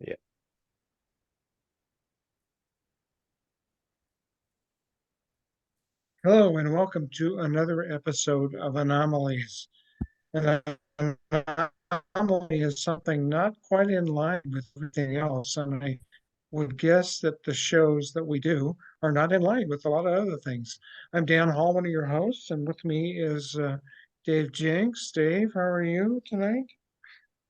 Yeah. Hello and welcome to another episode of Anomalies. And anomaly is something not quite in line with everything else. And I would guess that the shows that we do are not in line with a lot of other things. I'm Dan Hall, one of your hosts, and with me is Dave Jinks. Dave, how are you tonight?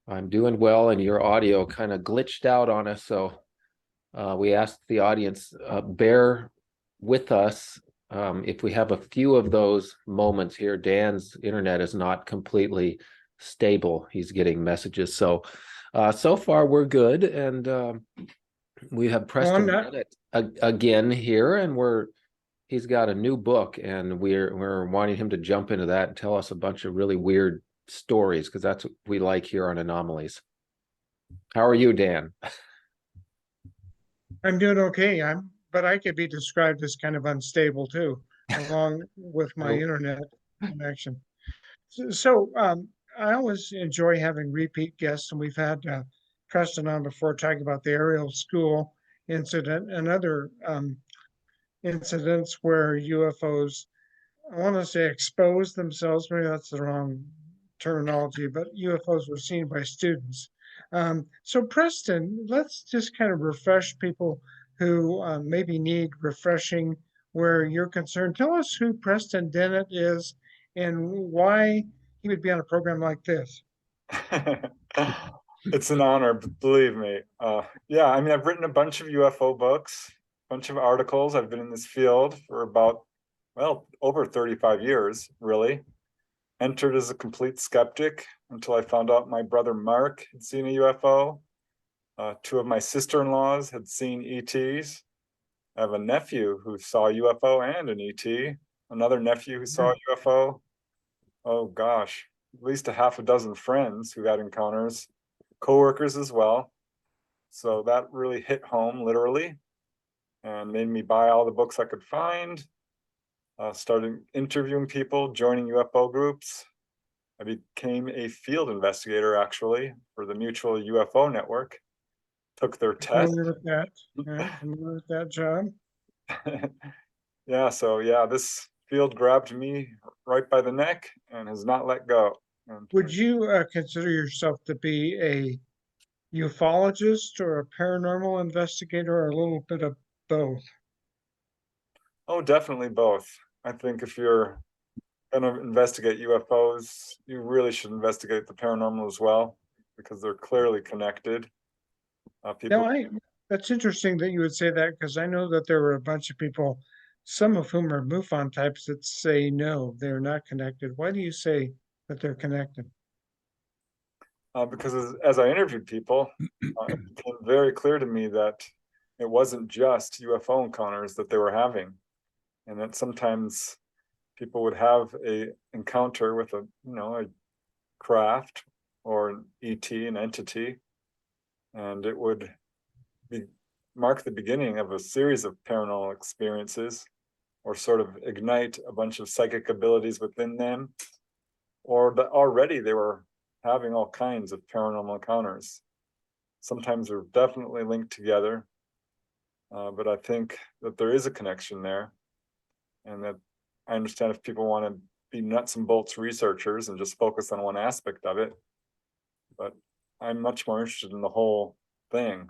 I'm doing well, and your audio kind of glitched out on us. So we asked the audience, bear with us if we have a few of those moments here. Dan's internet is not completely stable. He's getting messages. So far we're good. And we have Well, I'm Preston not. Dennett again here, and he's got a new book, and we're wanting him to jump into that and tell us a bunch of really weird stories, because that's what we like here on Anomalies. How are you, Dan? I'm doing okay. But I could be described as kind of unstable too, along with my Oh, internet connection. So, I always enjoy having repeat guests, and we've had Preston on before talking about the Ariel School incident and other incidents where UFOs, I want to say, exposed themselves. Maybe that's the wrong terminology, but UFOs were seen by students. So, Preston, let's just kind of refresh people who maybe need refreshing where you're concerned. Tell us who Preston Dennett is and why he would be on a program like this. It's an honor, believe me. Yeah, I mean, I've written a bunch of UFO books, a bunch of articles. I've been in this field for about, well, over 35 years, really. Entered as a complete skeptic until I found out my brother Mark had seen a UFO. Two of my sister-in-laws had seen ETs. I have a nephew who saw a UFO and an ET, another nephew who saw a UFO. Oh gosh, at least a half a dozen friends who had encounters, coworkers as well. So that really hit home literally and made me buy all the books I could find. Started interviewing people, joining UFO groups. I became a field investigator actually for the Mutual UFO Network. Took their test. Familiar with that? Yeah, familiar with that job? Yeah, so yeah, this field grabbed me right by the neck and has not let go. And Would you consider yourself to be a ufologist or a paranormal investigator or a little bit of both? oh, definitely both. I think if you're going to investigate UFOs, you really should investigate the paranormal as well, because they're clearly connected. Now, People, that's interesting that you would say that because I know that there were a bunch of people, some of whom are MUFON types that say no, they're not connected. Why do you say that they're connected? because as I interviewed people, it became very clear to me that it wasn't just UFO encounters that they were having, and that sometimes people would have a encounter with a craft or an ET, an entity, and it would be mark the beginning of a series of paranormal experiences, or sort of ignite a bunch of psychic abilities within them, or that already they were having all kinds of paranormal encounters. Sometimes they're definitely linked together, but I think that there is a connection there, and that I understand if people want to be nuts and bolts researchers and just focus on one aspect of it, but I'm much more interested in the whole thing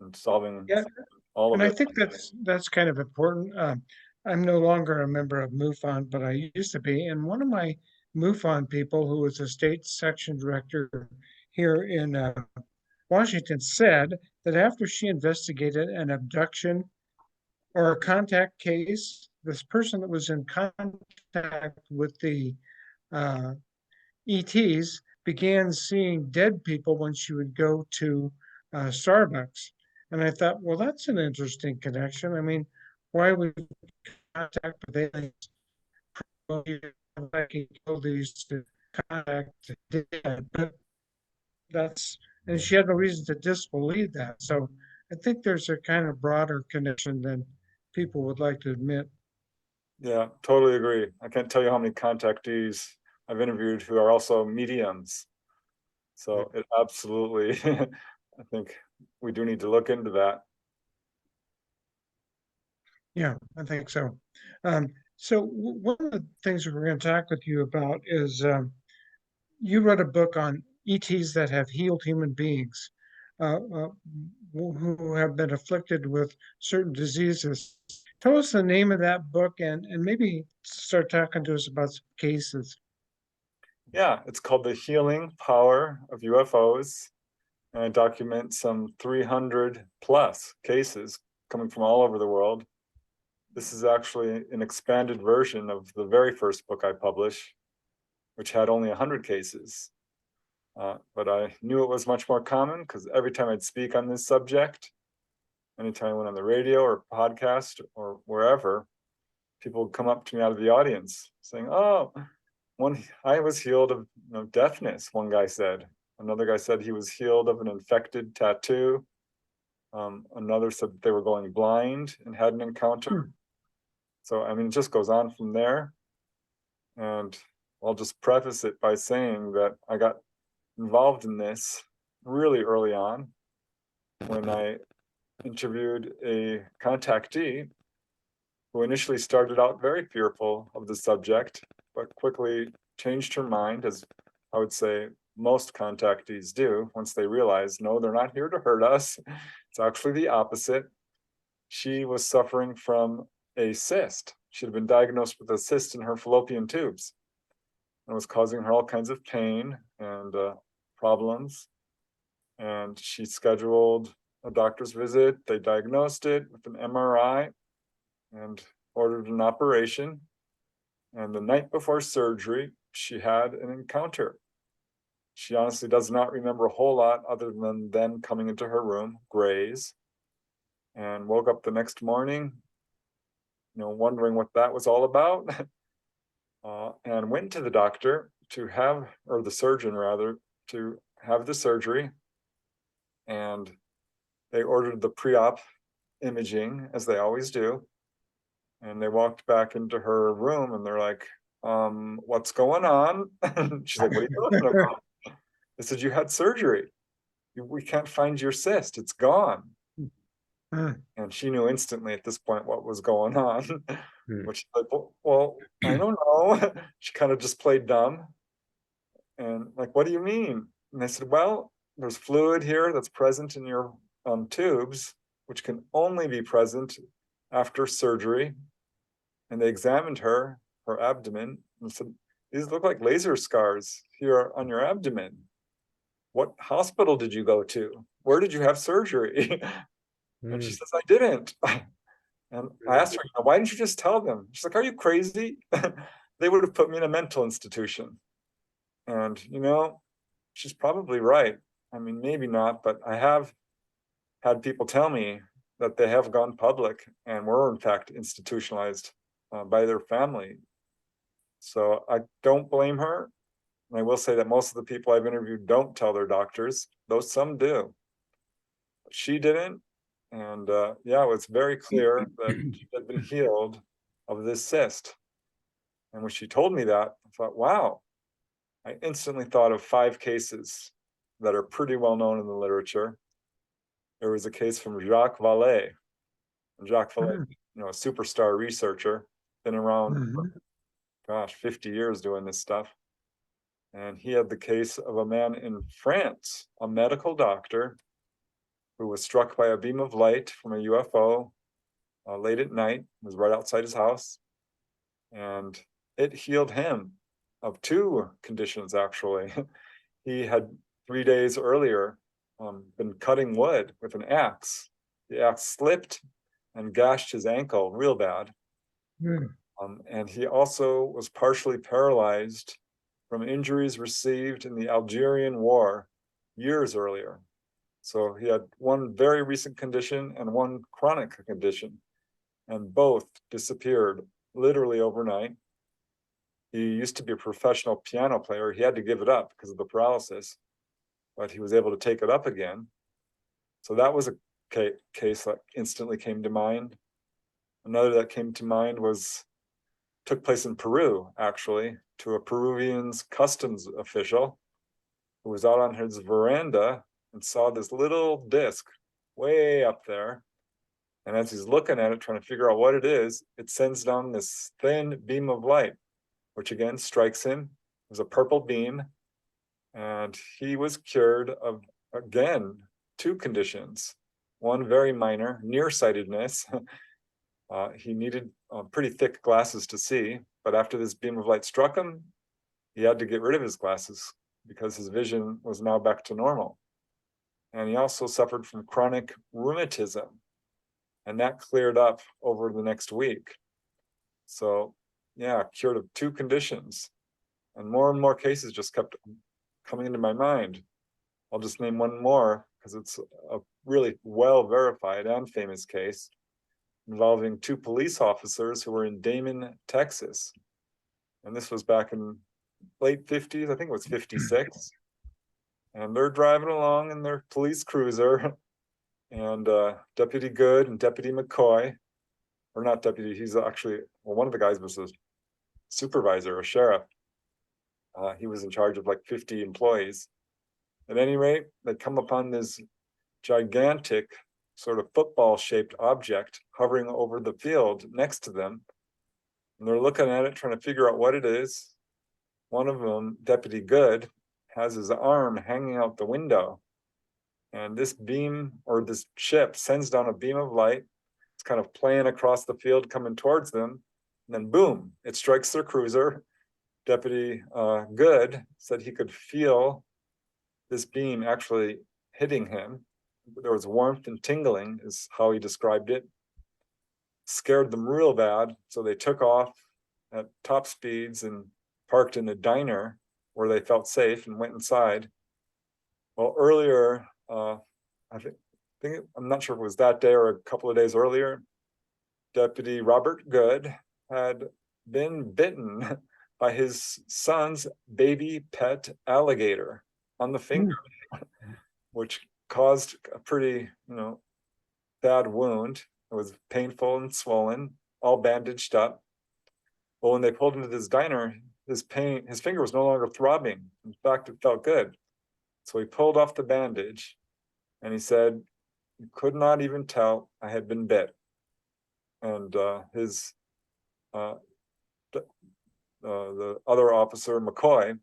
and solving Yeah, all and of I it. think that's kind of important. I'm no longer a member of MUFON, but I used to be. And one of my MUFON people, who was a state section director here in Washington, said that after she investigated an abduction or a contact case, this person that was in contact with the uh, ETs began seeing dead people when she would go to Starbucks. And I thought, well, that's an interesting connection. I mean, why would you contact with aliens? Well, you have abilities to contact the dead, but that's, and she had no reason to disbelieve that. So I think there's a kind of broader connection than people would like to admit. Yeah, totally agree. I can't tell you how many contactees I've interviewed who are also mediums. So it absolutely, I think we do need to look into that. Yeah, I think so. One of the things we're going to talk with you about is you wrote a book on ETs that have healed human beings who have been afflicted with certain diseases. Tell us the name of that book and maybe start talking to us about some cases. Yeah, it's called The Healing Power of UFOs. And I document some 300 plus cases coming from all over the world. This is actually an expanded version of the very first book I published, which had only 100 cases. But I knew it was much more common because every time I'd speak on this subject, anytime I went on the radio or podcast or wherever, people would come up to me out of the audience saying, "Oh, I was healed of deafness," one guy said. Another guy said he was healed of an infected tattoo. Another said they were going blind and had an encounter. So, I mean, it just goes on from there. And I'll just preface it by saying that I got involved in this really early on when I interviewed a contactee who initially started out very fearful of the subject, but quickly changed her mind, as I would say most contactees do, once they realize, no, they're not here to hurt us. It's actually the opposite. She was suffering from a cyst. She had been diagnosed with a cyst in her fallopian tubes and was causing her all kinds of pain and problems. And she scheduled a doctor's visit. They diagnosed it with an MRI and ordered an operation. And the night before surgery, she had an encounter. She honestly does not remember a whole lot other than then coming into her room, grays, and woke up the next morning, wondering what that was all about, and went to the doctor to have, or the surgeon rather, to have the surgery. And they ordered the pre-op imaging, as they always do. And they walked back into her room and they're like, "What's going on?" She's like, "What are you talking about?" They said, "You had surgery. We can't find your cyst. It's gone." And she knew instantly at this point what was going on. But she's like, well, I don't know. She kind of just played dumb. And like, "What do you mean?" And they said, "Well, there's fluid here that's present in your tubes, which can only be present after surgery." And they examined her abdomen, and said, "These look like laser scars here on your abdomen. What hospital did you go to? Where did you have surgery?" And she says, "I didn't." And I asked her, "Why didn't you just tell them?" She's like, "Are you crazy?" They would have put me in a mental institution. And, she's probably right. I mean, maybe not, but I have had people tell me that they have gone public and were in fact institutionalized by their family. So I don't blame her. And I will say that most of the people I've interviewed don't tell their doctors, though some do. But she didn't. And yeah, it was very clear that she had been healed of this cyst. And when she told me that, I thought, wow, I instantly thought of 5 cases that are pretty well known in the literature. There was a case from Jacques Vallée. Jacques Vallée, a superstar researcher, been around for, 50 years doing this stuff. And he had the case of a man in France, a medical doctor, who was struck by a beam of light from a UFO late at night. It was right outside his house. And it healed him of 2 conditions, actually. He had 3 days earlier been cutting wood with an axe. The axe slipped and gashed his ankle real bad. And he also was partially paralyzed from injuries received in the Algerian War years earlier. So he had one very recent condition and one chronic condition, and both disappeared literally overnight. He used to be a professional piano player. He had to give it up because of the paralysis, but he was able to take it up again. So that was a case that instantly came to mind. Another that came to mind took place in Peru, actually, to a Peruvian's customs official who was out on his veranda and saw this little disc way up there. And as he's looking at it, trying to figure out what it is, it sends down this thin beam of light, which again strikes him. It was a purple beam. And he was cured of, again, two conditions. One very minor, nearsightedness. He needed pretty thick glasses to see, but after this beam of light struck him, he had to get rid of his glasses because his vision was now back to normal. And he also suffered from chronic rheumatism, and that cleared up over the next week. So yeah, cured of two conditions. And more cases just kept coming into my mind. I'll just name one more because it's a really well verified and famous case involving two police officers who were in Damon, Texas. And this was back in late 50s, I think it was 56. And they're driving along in their police cruiser, and Deputy Good and Deputy McCoy, or not deputy, he's actually, well, one of the guys was a supervisor, a sheriff. He was in charge of like 50 employees. At any rate, they come upon this gigantic sort of football-shaped object hovering over the field next to them. And they're looking at it, trying to figure out what it is. One of them, Deputy Good, has his arm hanging out the window. And this beam, or this ship, sends down a beam of light. It's kind of playing across the field, coming towards them. And then boom, it strikes their cruiser. Deputy Good said he could feel this beam actually hitting him. There was warmth and tingling, is how he described it. Scared them real bad, so they took off at top speeds and parked in a diner where they felt safe and went inside. Well, earlier, I think I'm not sure if it was that day or a couple of days earlier, Deputy Robert Good had been bitten by his son's baby pet alligator on the finger, which caused a pretty, bad wound. It was painful and swollen, all bandaged up. Well, when they pulled him to this diner, his finger was no longer throbbing. In fact, it felt good. So he pulled off the bandage and he said, "You could not even tell I had been bit." And the other officer, McCoy,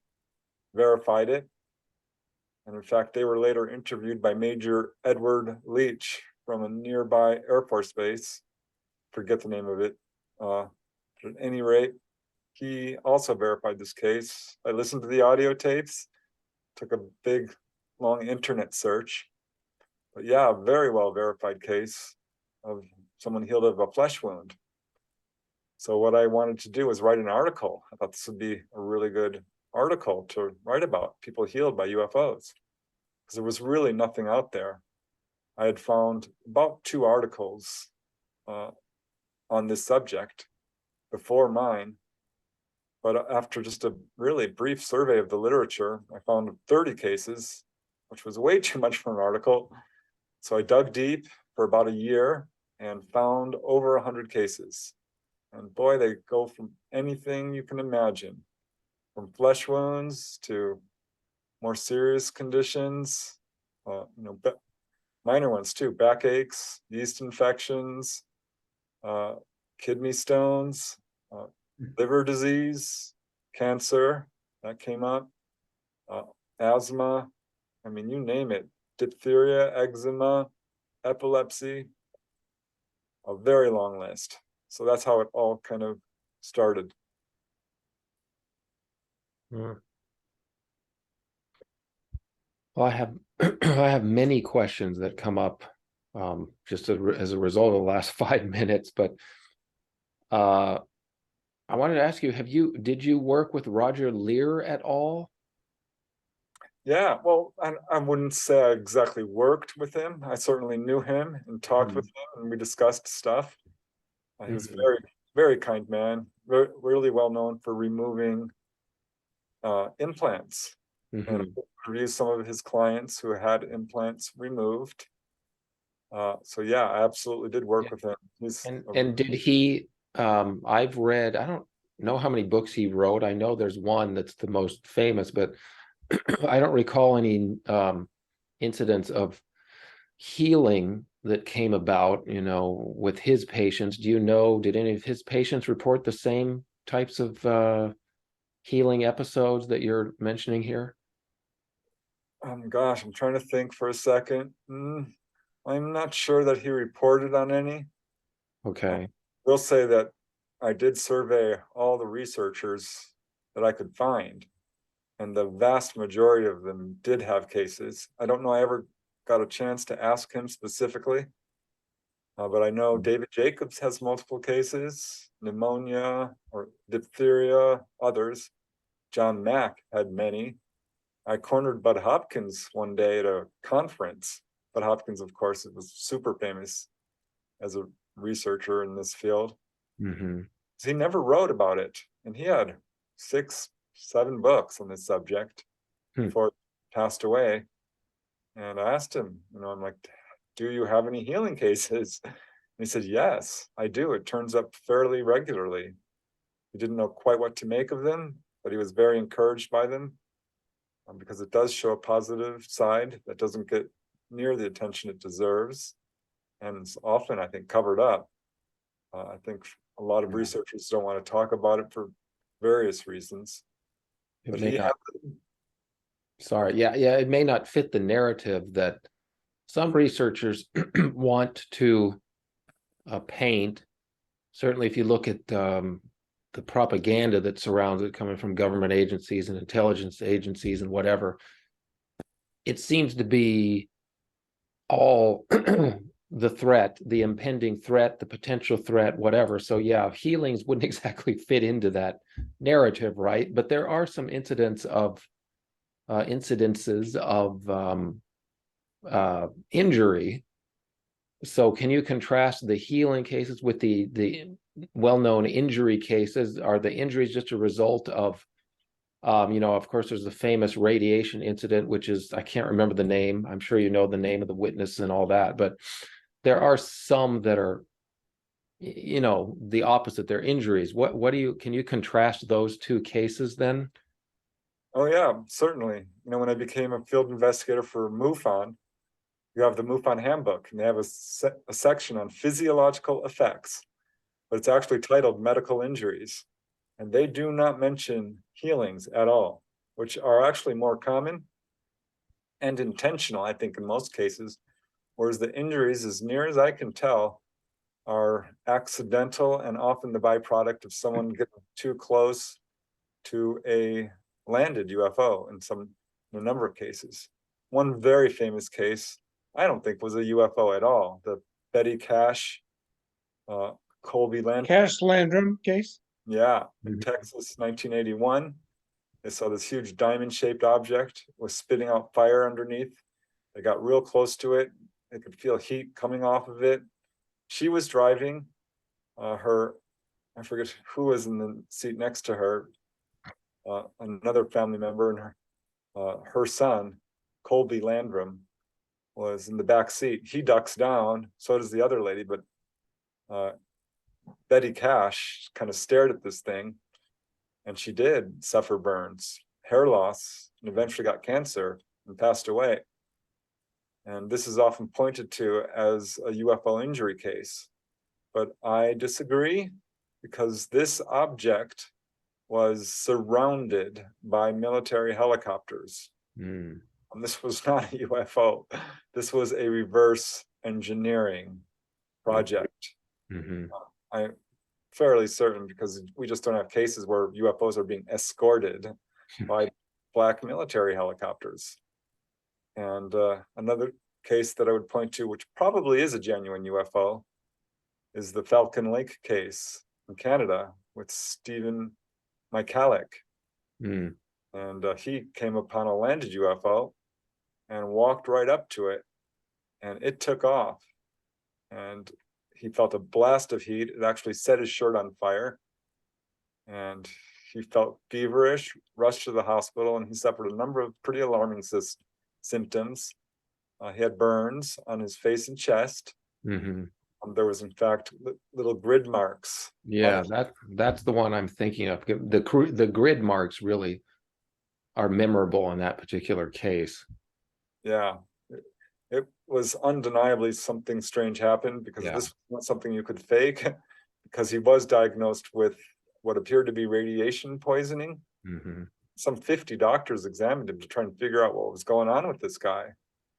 verified it. And in fact, they were later interviewed by Major Edward Leach from a nearby Air Force base. Forget the name of it. But at any rate, he also verified this case. I listened to the audio tapes, took a big, long internet search. But yeah, a very well verified case of someone healed of a flesh wound. So what I wanted to do was write an article. I thought this would be a really good article to write about people healed by UFOs, because there was really nothing out there. I had found about 2 articles on this subject before mine, but after just a really brief survey of the literature, I found 30 cases, which was way too much for an article. So I dug deep for about a year and found over 100 cases. And boy, they go from anything you can imagine, from flesh wounds to more serious conditions, minor ones too, backaches, yeast infections, kidney stones, liver disease, cancer, that came up, asthma, I mean, you name it, diphtheria, eczema, epilepsy, a very long list. So that's how it all kind of started. Well, I have I have many questions that come up just as a result of the last 5 minutes, but I wanted to ask you, did you work with Roger Lear at all? Yeah, well, I wouldn't say I exactly worked with him. I certainly knew him and talked with him, and we discussed stuff. He was very, very kind man, really well known for removing implants. And reviewed some of his clients who had implants removed. So yeah, I absolutely did work with him. And did he? I've read. I don't know how many books he wrote. I know there's one that's the most famous, but I don't recall any incidents of healing that came about, with his patients. Do you know, did any of his patients report the same types of healing episodes that you're mentioning here? Gosh, I'm trying to think for a second. I'm not sure that he reported on any. Okay. We'll say that I did survey all the researchers that I could find, and the vast majority of them did have cases. I don't know I ever got a chance to ask him specifically, but I know David Jacobs has multiple cases, pneumonia or diphtheria, others. John Mack had many. I cornered Bud Hopkins one day at a conference. Bud Hopkins, of course, it was super famous as a researcher in this field. Mm-hmm. He never wrote about it, and he had 6, 7 books on this subject before he passed away. And I asked him, I'm like, do you have any healing cases? And he said, yes, I do. It turns up fairly regularly. He didn't know quite what to make of them, but he was very encouraged by them, because it does show a positive side that doesn't get near the attention it deserves. And it's often, I think, covered up. I think a lot of researchers don't want to talk about it for various reasons. But he had Sorry, yeah, it may not fit the narrative that some researchers want to paint. Certainly, if you look at the propaganda that surrounds it, coming from government agencies and intelligence agencies and whatever, it seems to be all the threat, the impending threat, the potential threat, whatever. So yeah, healings wouldn't exactly fit into that narrative, right? But there are some incidences of injury. So can you contrast the healing cases with the well-known injury cases? Are the injuries just a result of, of course, there's the famous radiation incident, which is, I can't remember the name. I'm sure you know the name of the witness and all that, but there are some that are, the opposite. They're injuries. Can you contrast those two cases then? Oh yeah, certainly. When I became a field investigator for MUFON, you have the MUFON handbook, and they have a section on physiological effects, but it's actually titled medical injuries. And they do not mention healings at all, which are actually more common and intentional, I think, in most cases. Whereas the injuries, as near as I can tell, are accidental and often the byproduct of someone getting too close to a landed UFO in a number of cases. One very famous case, I don't think was a UFO at all. The Betty Cash, Colby Landrum. Cash Landrum case? Yeah, in Texas, 1981. They saw this huge diamond-shaped object was spitting out fire underneath. They got real close to it. They could feel heat coming off of it. She was driving. I forget who was in the seat next to her. Another family member and her son, Colby Landrum, was in the back seat. He ducks down, so does the other lady, but Betty Cash kind of stared at this thing, and she did suffer burns, hair loss, and eventually got cancer and passed away. And this is often pointed to as a UFO injury case, but I disagree, because this object was surrounded by military helicopters. And this was not a UFO. This was a reverse engineering project. I'm fairly certain, because we just don't have cases where UFOs are being escorted by black military helicopters. And another case that I would point to, which probably is a genuine UFO, is the Falcon Lake case in Canada with Stephen Michalik. And he came upon a landed UFO and walked right up to it, and it took off. And he felt a blast of heat. It actually set his shirt on fire. And he felt feverish, rushed to the hospital, and he suffered a number of pretty alarming symptoms. He had burns on his face and chest. There was, in fact, little grid marks. Yeah, that's the one I'm thinking of. The grid marks really are memorable in that particular case. Yeah, was undeniably something strange happened, because Yeah. this was not something you could fake, because he was diagnosed with what appeared to be radiation poisoning. Hmm. Some 50 doctors examined him to try and figure out what was going on with this guy,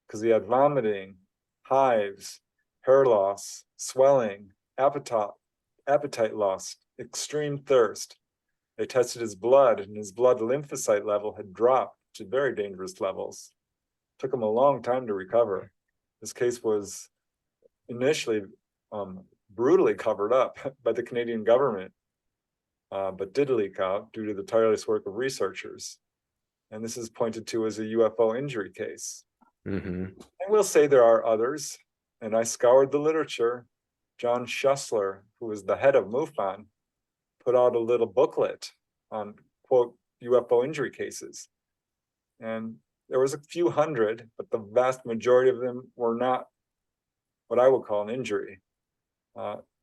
because he had vomiting, hives, hair loss, swelling, appetite loss, extreme thirst. They tested his blood, and his blood lymphocyte level had dropped to very dangerous levels. Took him a long time to recover. This case was initially brutally covered up by the Canadian government, but did leak out due to the tireless work of researchers. And this is pointed to as a UFO injury case. Hmm. I will say there are others, and I scoured the literature. John Schussler, who was the head of MUFON, put out a little booklet on, quote, UFO injury cases. And there was a few hundred, but the vast majority of them were not what I would call an injury.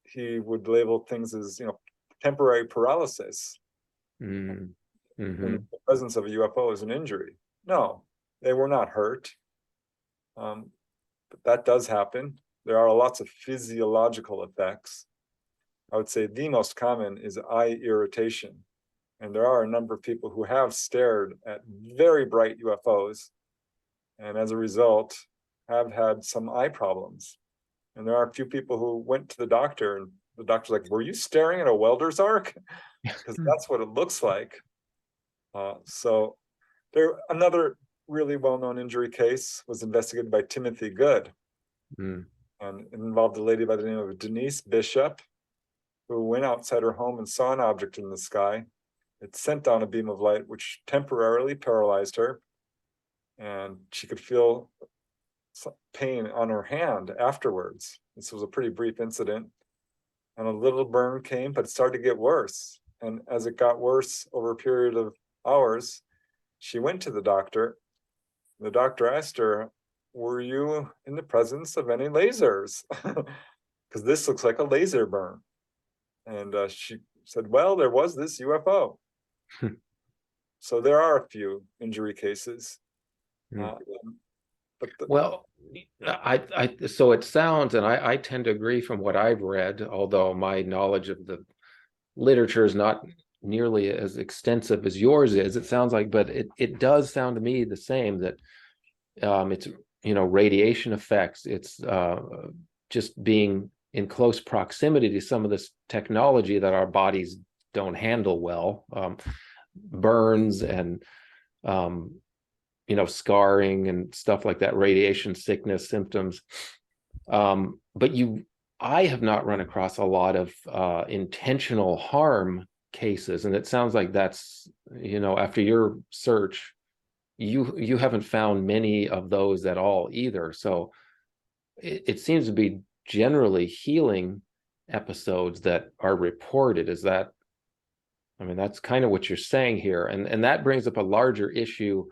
He would label things as, temporary paralysis Mm-hmm. in the presence of a UFO as an injury. No, they were not hurt. But that does happen. There are lots of physiological effects. I would say the most common is eye irritation. And there are a number of people who have stared at very bright UFOs, and as a result, have had some eye problems. And there are a few people who went to the doctor, and the doctor's like, "Were you staring at a welder's arc?" Because that's what it looks like. So another really well-known injury case was investigated by Timothy Good. Mm. And it involved a lady by the name of Denise Bishop, who went outside her home and saw an object in the sky. It sent down a beam of light, which temporarily paralyzed her. And she could feel pain on her hand afterwards. This was a pretty brief incident. And a little burn came, but it started to get worse. And as it got worse over a period of hours, she went to the doctor. The doctor asked her, "Were you in the presence of any lasers?" Because this looks like a laser burn. And she said, "Well, there was this UFO." So there are a few injury cases. But Well, so it sounds, and I tend to agree from what I've read, although my knowledge of the literature is not nearly as extensive as yours is. It sounds like, but it does sound to me the same, that it's, radiation effects. It's just being in close proximity to some of this technology that our bodies don't handle well, burns and scarring and stuff like that, radiation sickness symptoms. But I have not run across a lot of intentional harm cases, and it sounds like that's, after your search, you haven't found many of those at all either. So it seems to be generally healing episodes that are reported. Is that, that's kind of what you're saying here, and that brings up a larger issue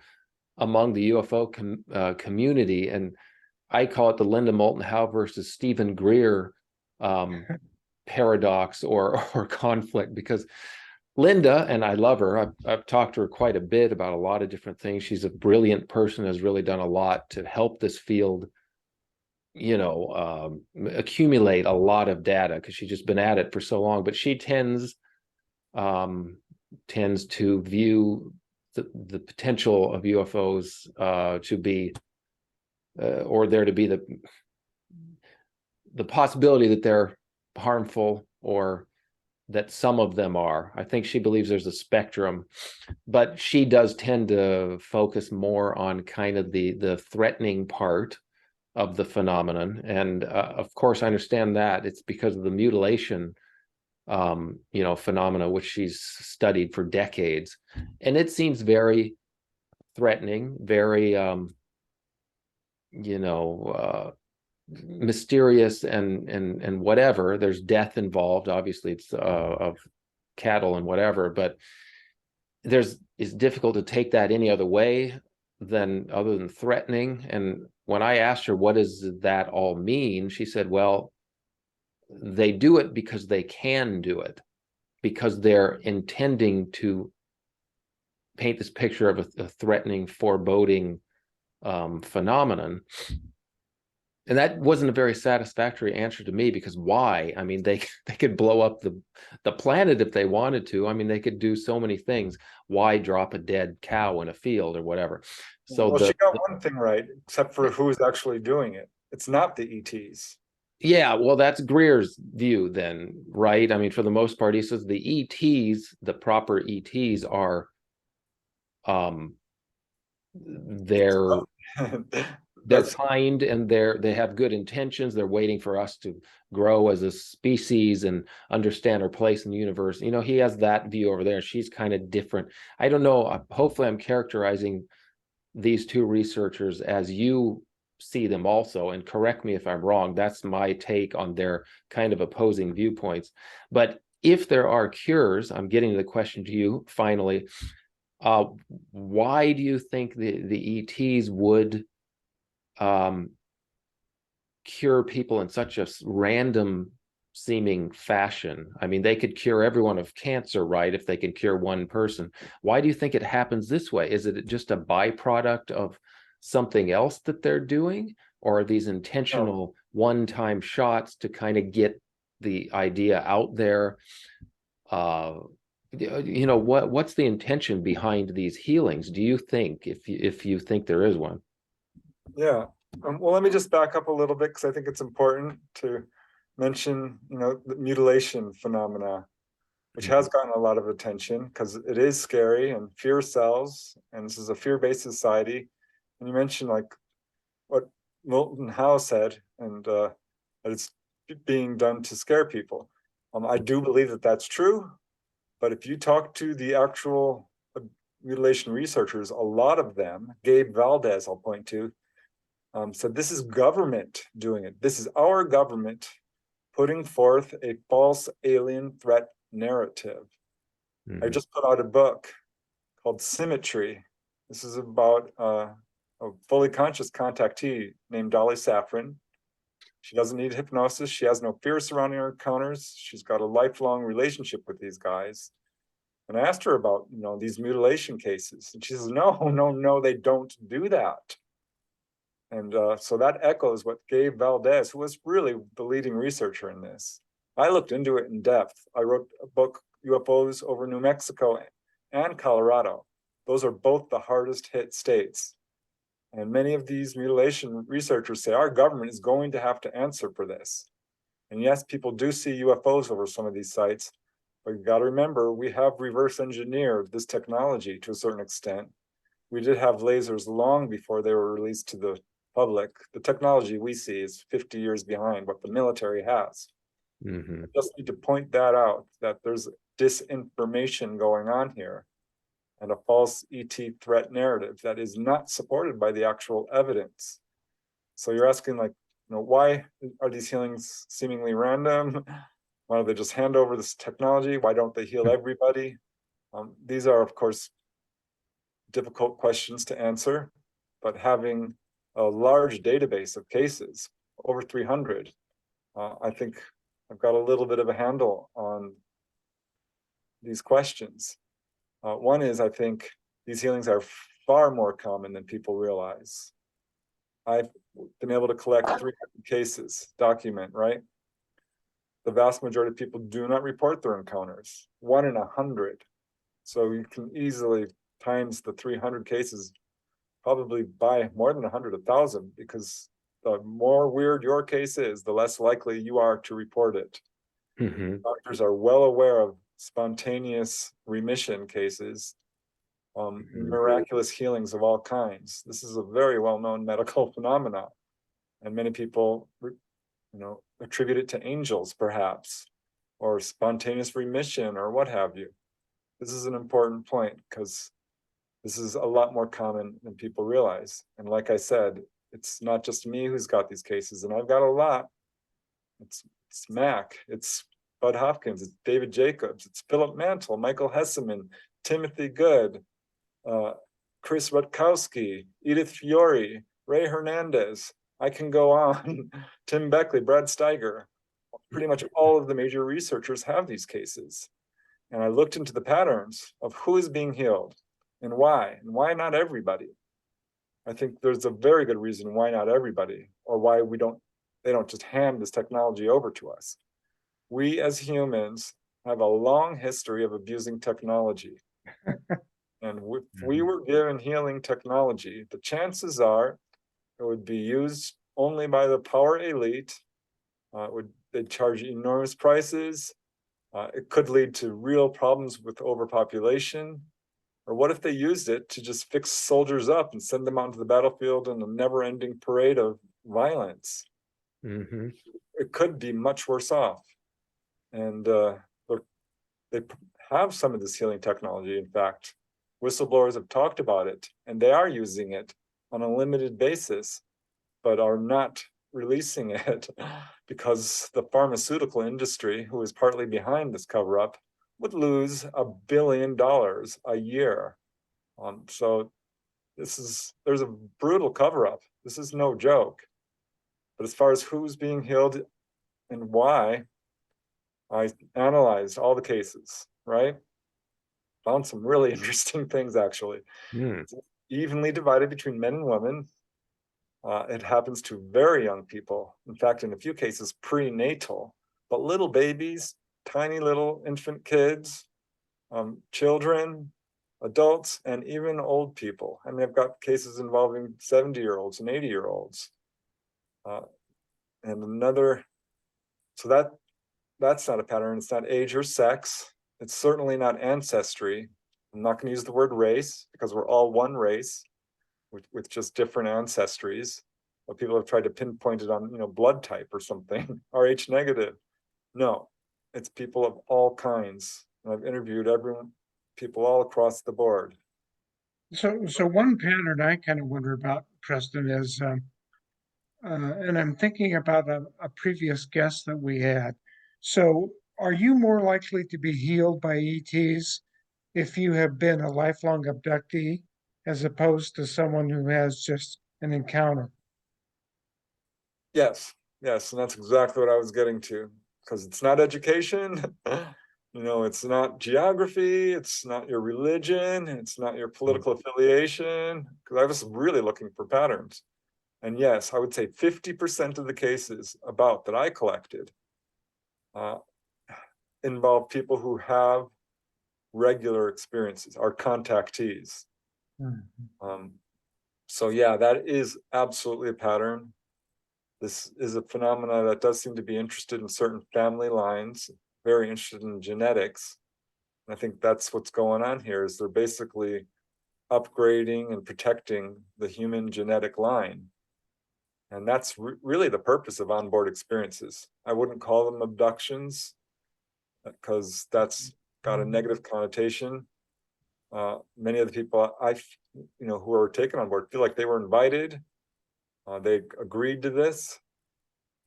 among the UFO community, and I call it the Linda Moulton Howe versus Stephen Greer paradox or conflict, because Linda, and I love her, I've talked to her quite a bit about a lot of different things. She's a brilliant person, has really done a lot to help this field, accumulate a lot of data, because she's just been at it for so long. But she tends to view the potential of UFOs to be, or there to be the possibility that they're harmful, or that some of them are. I think she believes there's a spectrum, but she does tend to focus more on kind of the threatening part of the phenomenon. And of course, I understand that it's because of the mutilation phenomena, which she's studied for decades. And it seems very threatening, very mysterious, and whatever. There's death involved, obviously. It's of cattle and whatever, but it's difficult to take that any other way other than threatening. And when I asked her, what does that all mean, she said, well, they do it because they can do it, because they're intending to paint this picture of a threatening, foreboding phenomenon. And that wasn't a very satisfactory answer to me, because why? I mean, they could blow up the planet if they wanted to. I mean, they could do so many things. Why drop a dead cow in a field or whatever? So Well, she got one thing right, except for who's actually doing it. It's not the ETs. yeah, well, that's Greer's view then, right? I mean, for the most part, he says the ETs, the proper ETs are they're That's kind, and they have good intentions. They're waiting for us to grow as a species and understand our place in the universe. You know, he has that view over there. She's kind of different. I don't know. Hopefully I'm characterizing these two researchers as you see them also, and correct me if I'm wrong. That's my take on their kind of opposing viewpoints. But if there are cures, I'm getting to the question to you finally. Why do you think the ETs would cure people in such a random seeming fashion? I mean, they could cure everyone of cancer, right? If they can cure one person. Why do you think it happens this way? Is it just a byproduct of something else that they're doing? Or are these intentional one-time shots to kind of get the idea out there? You know, what's the intention behind these healings, do you think, if you think there is one? Yeah. Well, let me just back up a little bit, because I think it's important to mention, you know, the mutilation phenomena, which has gotten a lot of attention because it is scary and fear sells, and this is a fear-based society. And you mentioned like what Milton Howe said, and that it's being done to scare people. I do believe that that's true, but if you talk to the actual mutilation researchers, a lot of them, Gabe Valdez, I'll point to, said this is government doing it. This is our government putting forth a false alien threat narrative. I just put out a book called Symmetry. This is about a fully conscious contactee named Dolly Safran. She doesn't need hypnosis. She has no fear surrounding her encounters. She's got a lifelong relationship with these guys. And I asked her about, you know, these mutilation cases. And she says, no, they don't do that. And so that echoes what Gabe Valdez, who was really the leading researcher in this. I looked into it in depth. I wrote a book, UFOs over New Mexico and Colorado. Those are both the hardest hit states. And many of these mutilation researchers say our government is going to have to answer for this. And yes, people do see UFOs over some of these sites, but you got to remember, we have reverse engineered this technology to a certain extent. We did have lasers long before they were released to the public. The technology we see is 50 years behind what the military has. I just need to point that out, that there's disinformation going on here and a false ET threat narrative that is not supported by the actual evidence. So you're asking, like, you know, why are these healings seemingly random? Why don't they just hand over this technology? Why don't they heal everybody? These are, of course, difficult questions to answer, but having a large database of cases, over 300, I think I've got a little bit of a handle on these questions. One is, I think these healings are far more common than people realize. I've been able to collect 300 cases, document, right? The vast majority of people do not report their encounters, 1 in 100. So you can easily times the 300 cases, probably by more than 100,000, because the more weird your case is, the less likely you are to report it. Doctors are well aware of spontaneous remission cases, miraculous healings of all kinds. This is a very well-known medical phenomenon, and many people, you know, attribute it to angels, perhaps, or spontaneous remission, or what have you. This is an important point, because this is a lot more common than people realize. And like I said, it's not just me who's got these cases, and I've got a lot. It's Mac, it's Bud Hopkins, it's David Jacobs, it's Philip Mantle, Michael Hesseman, Timothy Good, Chris Rutkowski, Edith Fiore, Ray Hernandez. I can go on. Tim Beckley, Brad Steiger. Pretty much all of the major researchers have these cases. And I looked into the patterns of who is being healed and why not everybody. I think there's a very good reason why not everybody. or why they don't just hand this technology over to us. We as humans have a long history of abusing technology. And if we were given healing technology, the chances are it would be used only by the power elite. They'd charge enormous prices. It could lead to real problems with overpopulation. Or what if they used it to just fix soldiers up and send them out into the battlefield in a never-ending parade of violence? It could be much worse off. And they have some of this healing technology. In fact, whistleblowers have talked about it, and they are using it on a limited basis, but are not releasing it because the pharmaceutical industry, who is partly behind this cover-up, would lose $1 billion a year. So there's a brutal cover-up. This is no joke. But as far as who's being healed and why, I analyzed all the cases, right? Found some really interesting things, actually. It's evenly divided between men and women. It happens to very young people. In fact, in a few cases, prenatal, but little babies, tiny little infant kids, children, adults, and even old people. I mean, I've got cases involving 70-year-olds and 80-year-olds. And so that's not a pattern. It's not age or sex. It's certainly not ancestry. I'm not going to use the word race because we're all one race with just different ancestries. But people have tried to pinpoint it on, blood type or something, Rh negative. No, it's people of all kinds. And I've interviewed people all across the board. So one pattern I kind of wonder about, Preston, is, and I'm thinking about a previous guest that we had. So are you more likely to be healed by ETs if you have been a lifelong abductee as opposed to someone who has just an encounter? Yes, and that's exactly what I was getting to, because it's not education, it's not geography, it's not your religion, it's not your political affiliation, because I was really looking for patterns. And yes, I would say 50% of the cases that I collected involve people who have regular experiences, are contactees. So yeah, that is absolutely a pattern. This is a phenomenon that does seem to be interested in certain family lines, very interested in genetics. And I think that's what's going on here, is they're basically upgrading and protecting the human genetic line. And that's really the purpose of onboard experiences. I wouldn't call them abductions because that's got a negative connotation. Many of the people who are taken on board feel like they were invited. They agreed to this.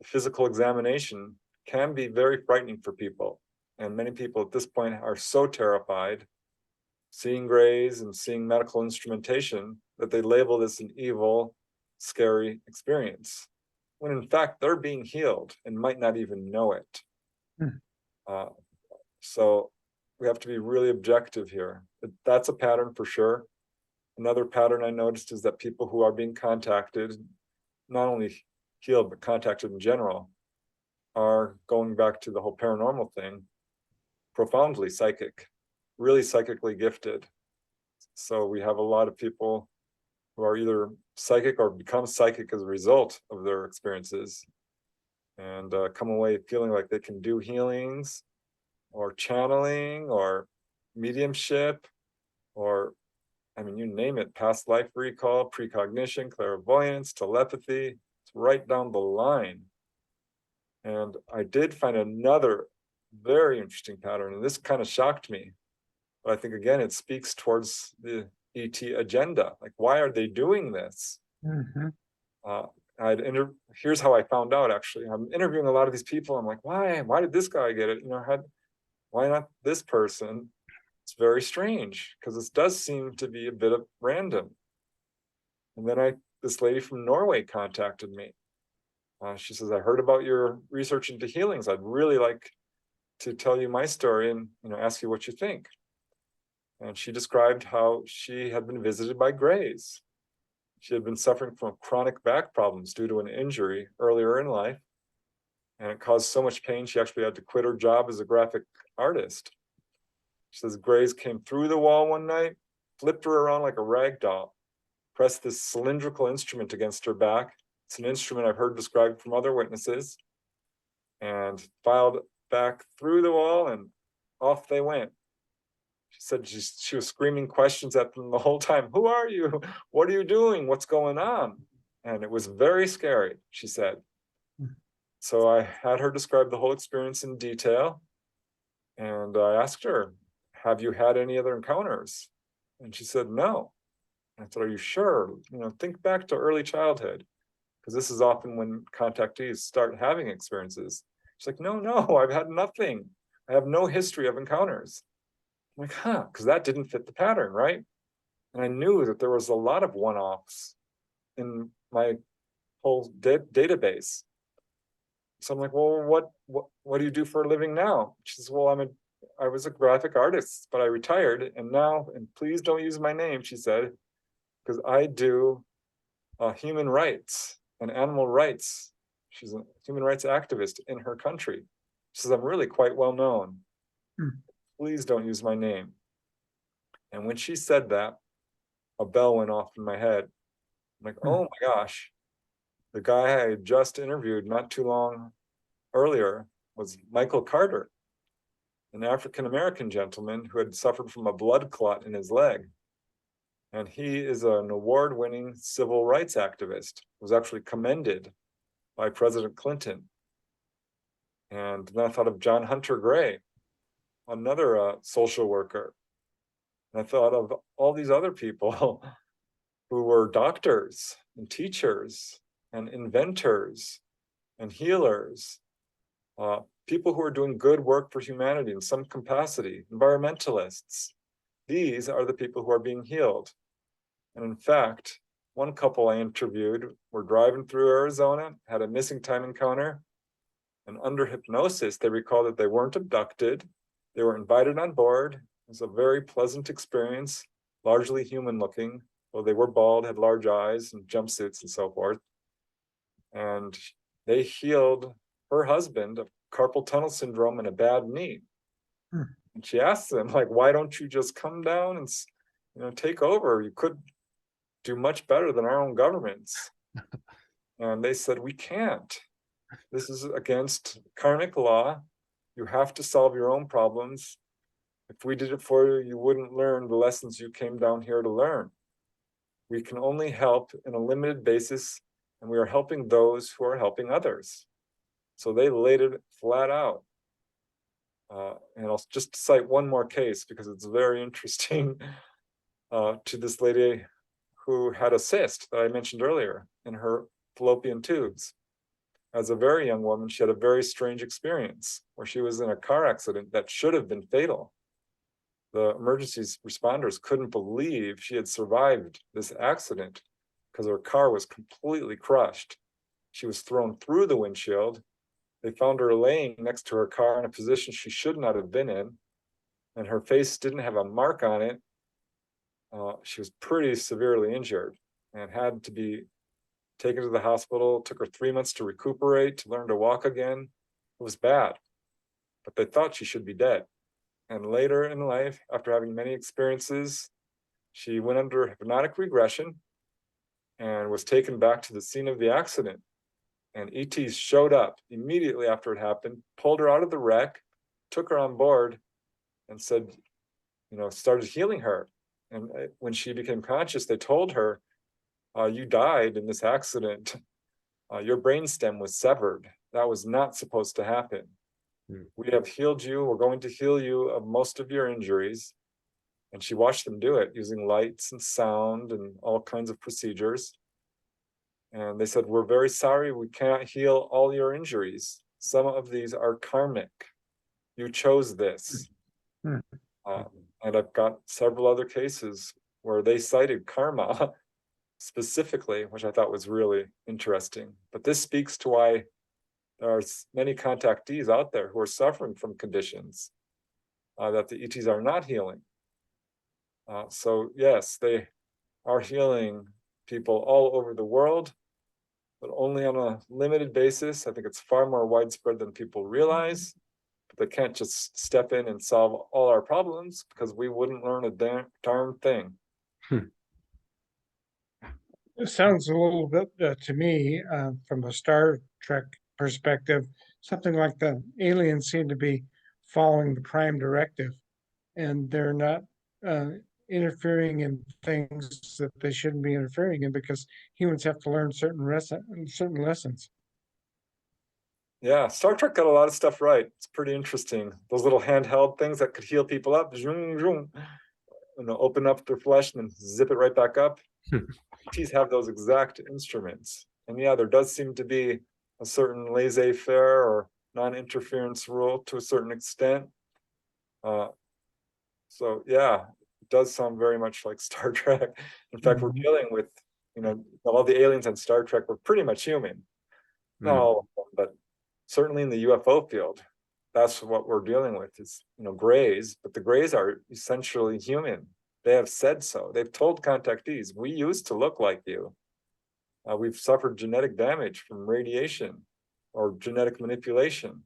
The physical examination can be very frightening for people. And many people at this point are so terrified seeing grays and seeing medical instrumentation that they label this an evil, scary experience, when in fact they're being healed and might not even know it. So we have to be really objective here. That's a pattern for sure. Another pattern I noticed is that people who are being contacted, not only healed, but contacted in general, are going back to the whole paranormal thing, profoundly psychic, really psychically gifted. So we have a lot of people who are either psychic or become psychic as a result of their experiences, and come away feeling like they can do healings or channeling or mediumship, or you name it, past life recall, precognition, clairvoyance, telepathy. It's right down the line. And I did find another very interesting pattern, and this kind of shocked me. But I think, again, it speaks towards the ET agenda. Like, why are they doing this? Here's how I found out, actually. I'm interviewing a lot of these people. I'm like, why did this guy get it? Why not this person? It's very strange, because this does seem to be a bit of random. And then this lady from Norway contacted me. She says, I heard about your research into healings. I'd really like to tell you my story and ask you what you think. And she described how she had been visited by grays. She had been suffering from chronic back problems due to an injury earlier in life, and it caused so much pain she actually had to quit her job as a graphic artist. She says Grays came through the wall one night, flipped her around like a rag doll, pressed this cylindrical instrument against her back. It's an instrument I've heard described from other witnesses, and filed back through the wall, and off they went. She said she was screaming questions at them the whole time. Who are you? What are you doing? What's going on? And it was very scary, she said. So I had her describe the whole experience in detail. And I asked her, have you had any other encounters? And she said, no. And I said, are you sure? Think back to early childhood, because this is often when contactees start having experiences. She's like, no, I've had nothing. I have no history of encounters. I'm like, because that didn't fit the pattern, right? And I knew that there was a lot of one-offs in my whole database. So I'm like, well, what do you do for a living now? She says, well, I was a graphic artist, but I retired, and now, and please don't use my name, she said, because I do human rights and animal rights. She's a human rights activist in her country. She says, I'm really quite well known. Please don't use my name. And when she said that, a bell went off in my head. I'm like, oh my gosh, the guy I had just interviewed not too long earlier was Michael Carter, an African-American gentleman who had suffered from a blood clot in his leg. And he is an award-winning civil rights activist, was actually commended by President Clinton. And then I thought of John Hunter Gray, another social worker. And I thought of all these other people who were doctors and teachers and inventors and healers, people who are doing good work for humanity in some capacity, environmentalists. These are the people who are being healed. And in fact, one couple I interviewed were driving through Arizona, had a missing time encounter, and under hypnosis, they recalled that they weren't abducted. They were invited on board. It was a very pleasant experience, largely human looking, though they were bald, had large eyes and jumpsuits and so forth. And they healed her husband of carpal tunnel syndrome and a bad knee. And she asked them, like, why don't you just come down and take over? You could do much better than our own governments. And they said, we can't. This is against karmic law. You have to solve your own problems. If we did it for you, you wouldn't learn the lessons you came down here to learn. We can only help in a limited basis, and we are helping those who are helping others. So they laid it flat out. And I'll just cite one more case because it's very interesting to this lady who had a cyst that I mentioned earlier in her fallopian tubes. As a very young woman, she had a very strange experience where she was in a car accident that should have been fatal. The emergency responders couldn't believe she had survived this accident because her car was completely crushed. She was thrown through the windshield. They found her laying next to her car in a position she should not have been in, and her face didn't have a mark on it. She was pretty severely injured and had to be taken to the hospital. It took her 3 months to recuperate, to learn to walk again. It was bad, but they thought she should be dead. And later in life, after having many experiences, she went under hypnotic regression and was taken back to the scene of the accident. And ETs showed up immediately after it happened, pulled her out of the wreck, took her on board, and said, started healing her. And when she became conscious, they told her, you died in this accident. Your brainstem was severed. That was not supposed to happen. We have healed you. We're going to heal you of most of your injuries. And she watched them do it using lights and sound and all kinds of procedures. And they said, we're very sorry, we cannot heal all your injuries. Some of these are karmic. You chose this. And I've got several other cases where they cited karma specifically, which I thought was really interesting. But this speaks to why there are many contactees out there who are suffering from conditions that the ETs are not healing. So yes, they are healing people all over the world, but only on a limited basis. I think it's far more widespread than people realize. But they can't just step in and solve all our problems because we wouldn't learn a darn thing. It sounds a little bit to me, from a Star Trek perspective, something like the aliens seem to be following the Prime Directive, and they're not interfering in things that they shouldn't be interfering in because humans have to learn certain lessons. Yeah, Star Trek got a lot of stuff right. It's pretty interesting. Those little handheld things that could heal people up, zoom, zoom, open up their flesh and then zip it right back up. ETs have those exact instruments. And yeah, there does seem to be a certain laissez-faire or non-interference rule to a certain extent. So yeah, it does sound very much like Star Trek. In fact, we're dealing with, all the aliens on Star Trek were pretty much human. Not all of them, but certainly in the UFO field, that's what we're dealing with is, grays, but the grays are essentially human. They have said so. They've told contactees, we used to look like you. We've suffered genetic damage from radiation or genetic manipulation.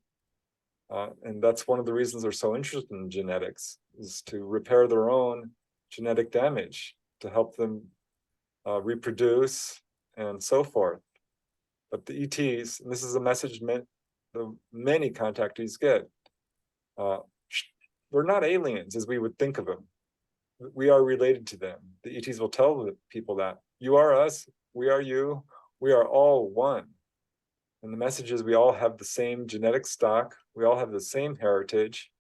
And that's one of the reasons they're so interested in genetics, is to repair their own genetic damage, to help them reproduce and so forth. But the ETs, and this is a message the many contactees get, they're not aliens as we would think of them. We are related to them. The ETs will tell the people that you are us, we are you, we are all one. And the message is we all have the same genetic stock, we all have the same heritage.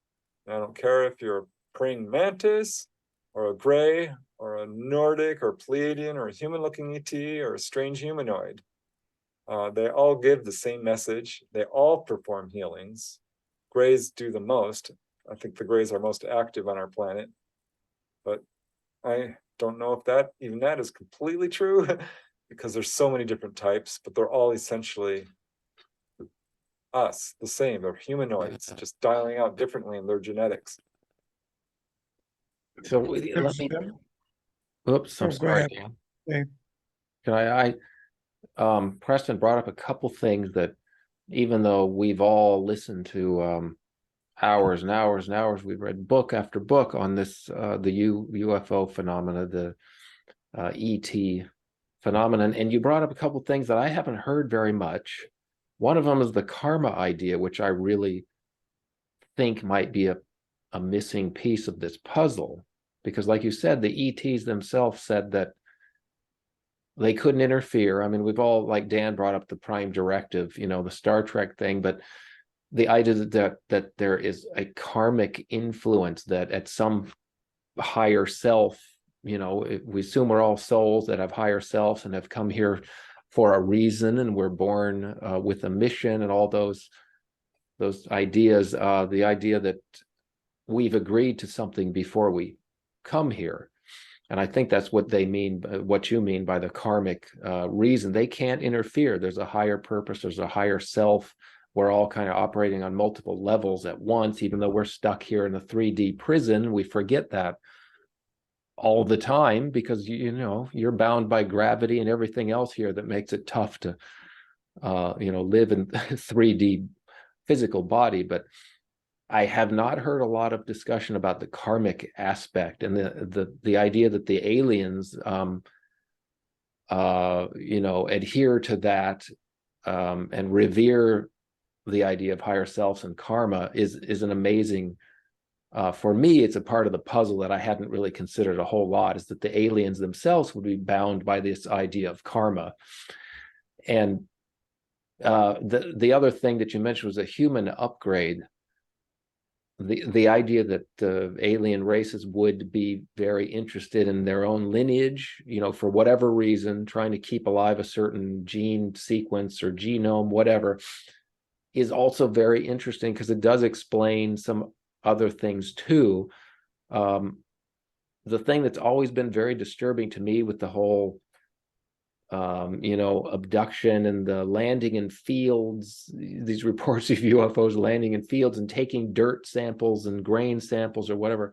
And I don't care if you're a praying mantis or a gray or a Nordic or Pleiadian or a human-looking ET or a strange humanoid. They all give the same message. They all perform healings. Grays do the most. I think the grays are most active on our planet. But I don't know if even that is completely true because there's so many different types, but they're all essentially us, the same. They're humanoids, just dialing out differently in their genetics. So let me. Oops, I'm Go sorry, ahead. Dan. Okay. Can Preston brought up a couple things that, even though we've all listened to hours and hours and hours, we've read book after book on this, the UFO phenomena, the ET phenomenon, and you brought up a couple things that I haven't heard very much. One of them is the karma idea, which I really think might be a missing piece of this puzzle, because like you said, the ETs themselves said that they couldn't interfere. I mean, we've all, like Dan brought up the Prime Directive, the Star Trek thing, but the idea that there is a karmic influence that at some higher self, we assume we're all souls that have higher selves and have come here for a reason, and we're born with a mission, and all those ideas. The idea that we've agreed to something before we come here. And I think that's what they mean, what you mean by the karmic reason. They can't interfere. There's a higher purpose. There's a higher self. We're all kind of operating on multiple levels at once, even though we're stuck here in a 3D prison. We forget that all the time because, you're bound by gravity and everything else here that makes it tough to, live in 3D physical body. But I have not heard a lot of discussion about the karmic aspect and the idea that the aliens, adhere to that and revere the idea of higher selves and karma is an amazing. For me, it's a part of the puzzle that I hadn't really considered a whole lot. Is that the aliens themselves would be bound by this idea of karma, and the other thing that you mentioned was a human upgrade. The idea that the alien races would be very interested in their own lineage, for whatever reason, trying to keep alive a certain gene sequence or genome, whatever, is also very interesting because it does explain some other things too. The thing that's always been very disturbing to me with the whole abduction and the landing in fields, these reports of UFOs landing in fields and taking dirt samples and grain samples or whatever,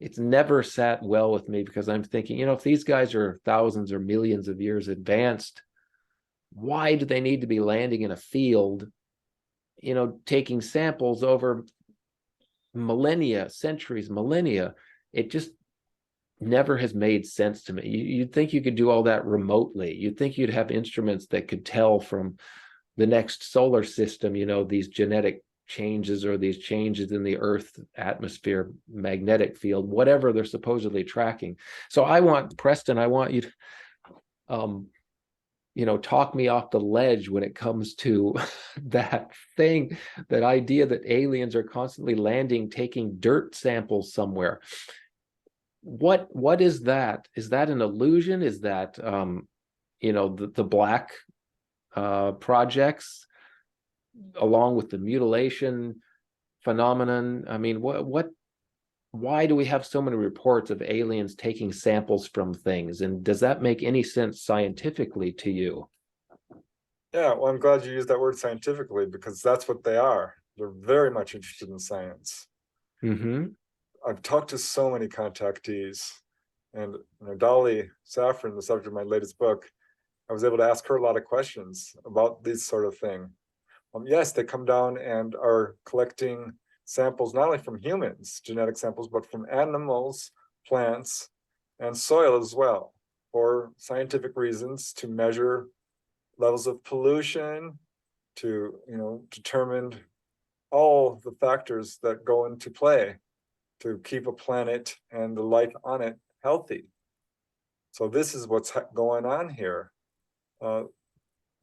it's never sat well with me, because I'm thinking, if these guys are thousands or millions of years advanced, why do they need to be landing in a field, taking samples over millennia, centuries, millennia? It just never has made sense to me. You'd think you could do all that remotely. You'd think you'd have instruments that could tell from the next solar system, these genetic changes or these changes in the Earth atmosphere, magnetic field, whatever they're supposedly tracking. So Preston, I want you to talk me off the ledge when it comes to that idea that aliens are constantly landing, taking dirt samples somewhere. What is that? Is that an illusion? Is that the black projects, along with the mutilation phenomenon? I mean, why do we have so many reports of aliens taking samples from things? And does that make any sense scientifically to you? Yeah, well, I'm glad you used that word scientifically, because that's what they are. They're very much interested in science. Mm-hmm. I've talked to so many contactees, and Dolly Safran, the subject of my latest book, I was able to ask her a lot of questions about this sort of thing. Yes, they come down and are collecting samples, not only from humans, genetic samples, but from animals, plants, and soil as well, for scientific reasons, to measure levels of pollution, to determine all the factors that go into play to keep a planet and the life on it healthy. So this is what's going on here.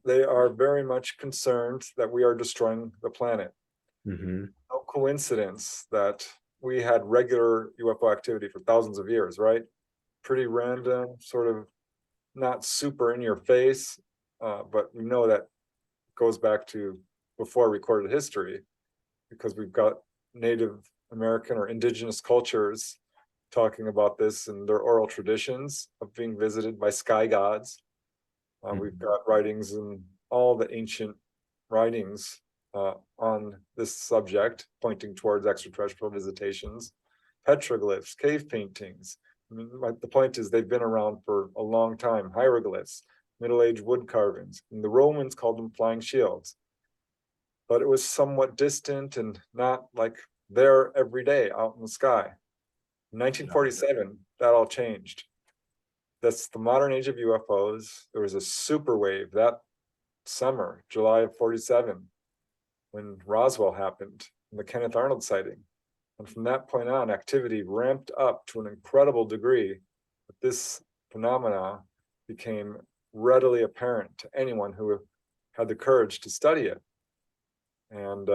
They are very much concerned that we are destroying the planet. Mm-hmm. No coincidence that we had regular UFO activity for thousands of years, right? Pretty random, sort of not super in your face, but we know that goes back to before recorded history, because we've got Native American or indigenous cultures talking about this in their oral traditions of being visited by sky gods. We've got writings in all the ancient writings on this subject, pointing towards extraterrestrial visitations, petroglyphs, cave paintings. I mean, the point is they've been around for a long time. Hieroglyphs, Middle Age wood carvings, and the Romans called them flying shields. But it was somewhat distant and not like there every day out in the sky. In 1947, that all changed. That's the modern age of UFOs. There was a super wave that summer, July of 47, when Roswell happened, and the Kenneth Arnold sighting. And from that point on, activity ramped up to an incredible degree that this phenomena became readily apparent to anyone who had the courage to study it. And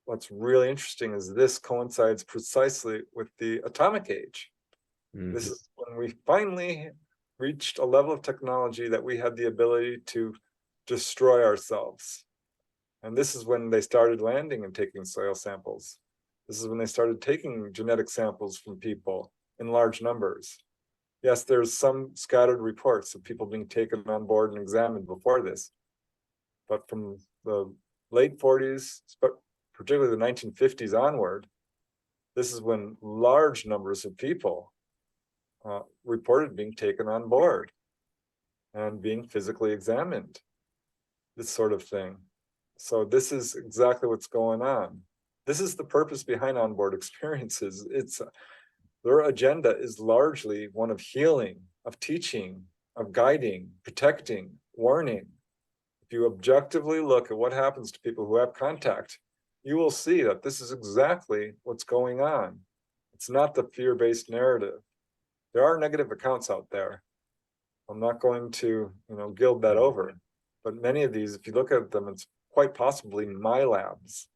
what's really interesting is this coincides precisely with the atomic age. Mm-hmm. This is when we finally reached a level of technology that we had the ability to destroy ourselves. And this is when they started landing and taking soil samples. This is when they started taking genetic samples from people in large numbers. Yes, there's some scattered reports of people being taken on board and examined before this. But from the late 40s, particularly the 1950s onward, this is when large numbers of people reported being taken on board and being physically examined, this sort of thing. So this is exactly what's going on. This is the purpose behind onboard experiences. Their agenda is largely one of healing, of teaching, of guiding, protecting, warning. If you objectively look at what happens to people who have contact, you will see that this is exactly what's going on. It's not the fear-based narrative. There are negative accounts out there. I'm not going to, gild that over. But many of these, if you look at them, it's quite possibly my labs.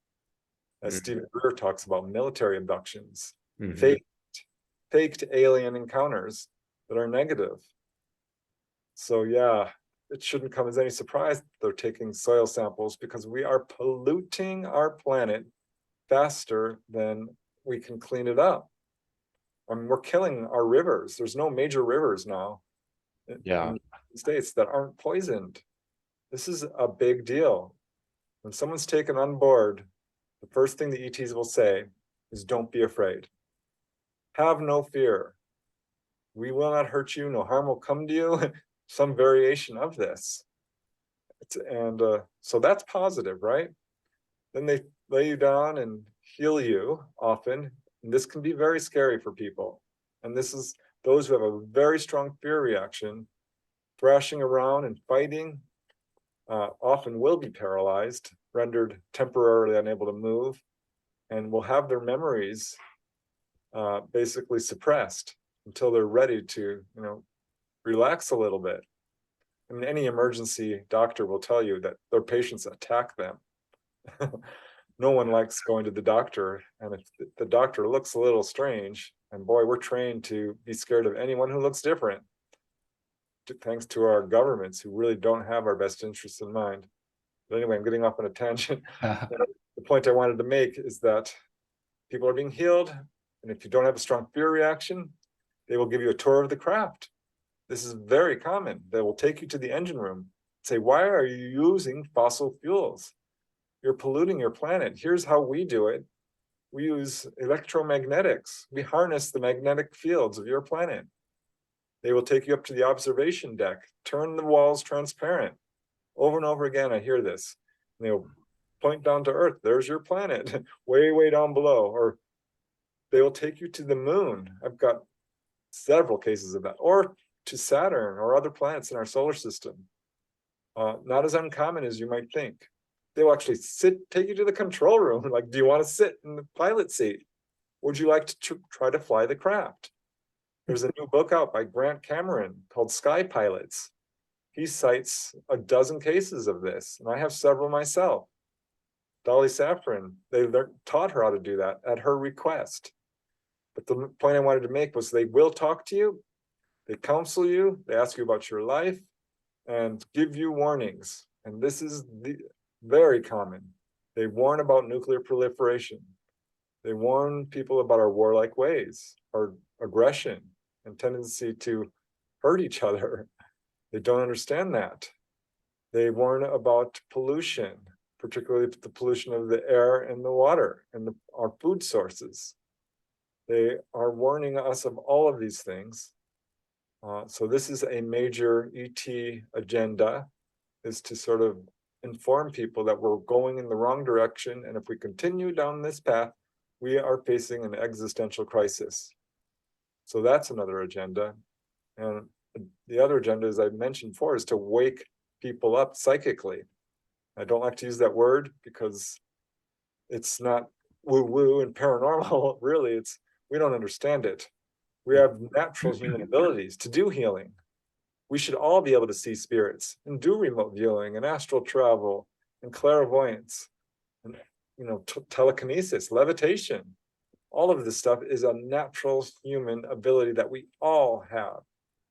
As Stephen Greer talks about, military abductions, faked alien encounters that are negative. So yeah, it shouldn't come as any surprise that they're taking soil samples, because we are polluting our planet faster than we can clean it up. I mean, we're killing our rivers. There's no major rivers now in the United States that aren't poisoned. This is a big deal. When someone's taken on board, the first thing the ETs will say is, don't be afraid. Have no fear. We will not hurt you. No harm will come to you. Some variation of this. So that's positive, right? Then they lay you down and heal you often. And this can be very scary for people. And this is those who have a very strong fear reaction, thrashing around and fighting, often will be paralyzed, rendered temporarily unable to move, and will have their memories basically suppressed until they're ready to, relax a little bit. I mean, any emergency doctor will tell you that their patients attack them. No one likes going to the doctor, and if the doctor looks a little strange, and boy, we're trained to be scared of anyone who looks different, thanks to our governments who really don't have our best interests in mind. But anyway, I'm getting off on a tangent. The point I wanted to make is that people are being healed, and if you don't have a strong fear reaction, they will give you a tour of the craft. This is very common. They will take you to the engine room, say, why are you using fossil fuels? You're polluting your planet. Here's how we do it. We use electromagnetics. We harness the magnetic fields of your planet. They will take you up to the observation deck, turn the walls transparent. Over and over again, I hear this. And they'll point down to Earth. There's your planet, way, way down below. Or they will take you to the moon. I've got several cases of that. Or to Saturn or other planets in our solar system. Not as uncommon as you might think. They will actually take you to the control room. Like, do you want to sit in the pilot seat? Would you like to try to fly the craft? There's a new book out by Grant Cameron called Sky Pilots. He cites a dozen cases of this, and I have several myself. Dolly Safran, they taught her how to do that at her request. But the point I wanted to make was they will talk to you, they counsel you, they ask you about your life, and give you warnings. And this is very common. They warn about nuclear proliferation. They warn people about our warlike ways, our aggression, and tendency to hurt each other. They don't understand that. They warn about pollution, particularly the pollution of the air and the water and our food sources. They are warning us of all of these things. So this is a major ET agenda, is to sort of inform people that we're going in the wrong direction. And if we continue down this path, we are facing an existential crisis. So that's another agenda. And the other agenda, as I mentioned before, is to wake people up psychically. I don't like to use that word because it's not woo-woo and paranormal. Really, we don't understand it. We have natural human abilities to do healing. We should all be able to see spirits and do remote viewing and astral travel and clairvoyance and telekinesis, levitation. All of this stuff is a natural human ability that we all have.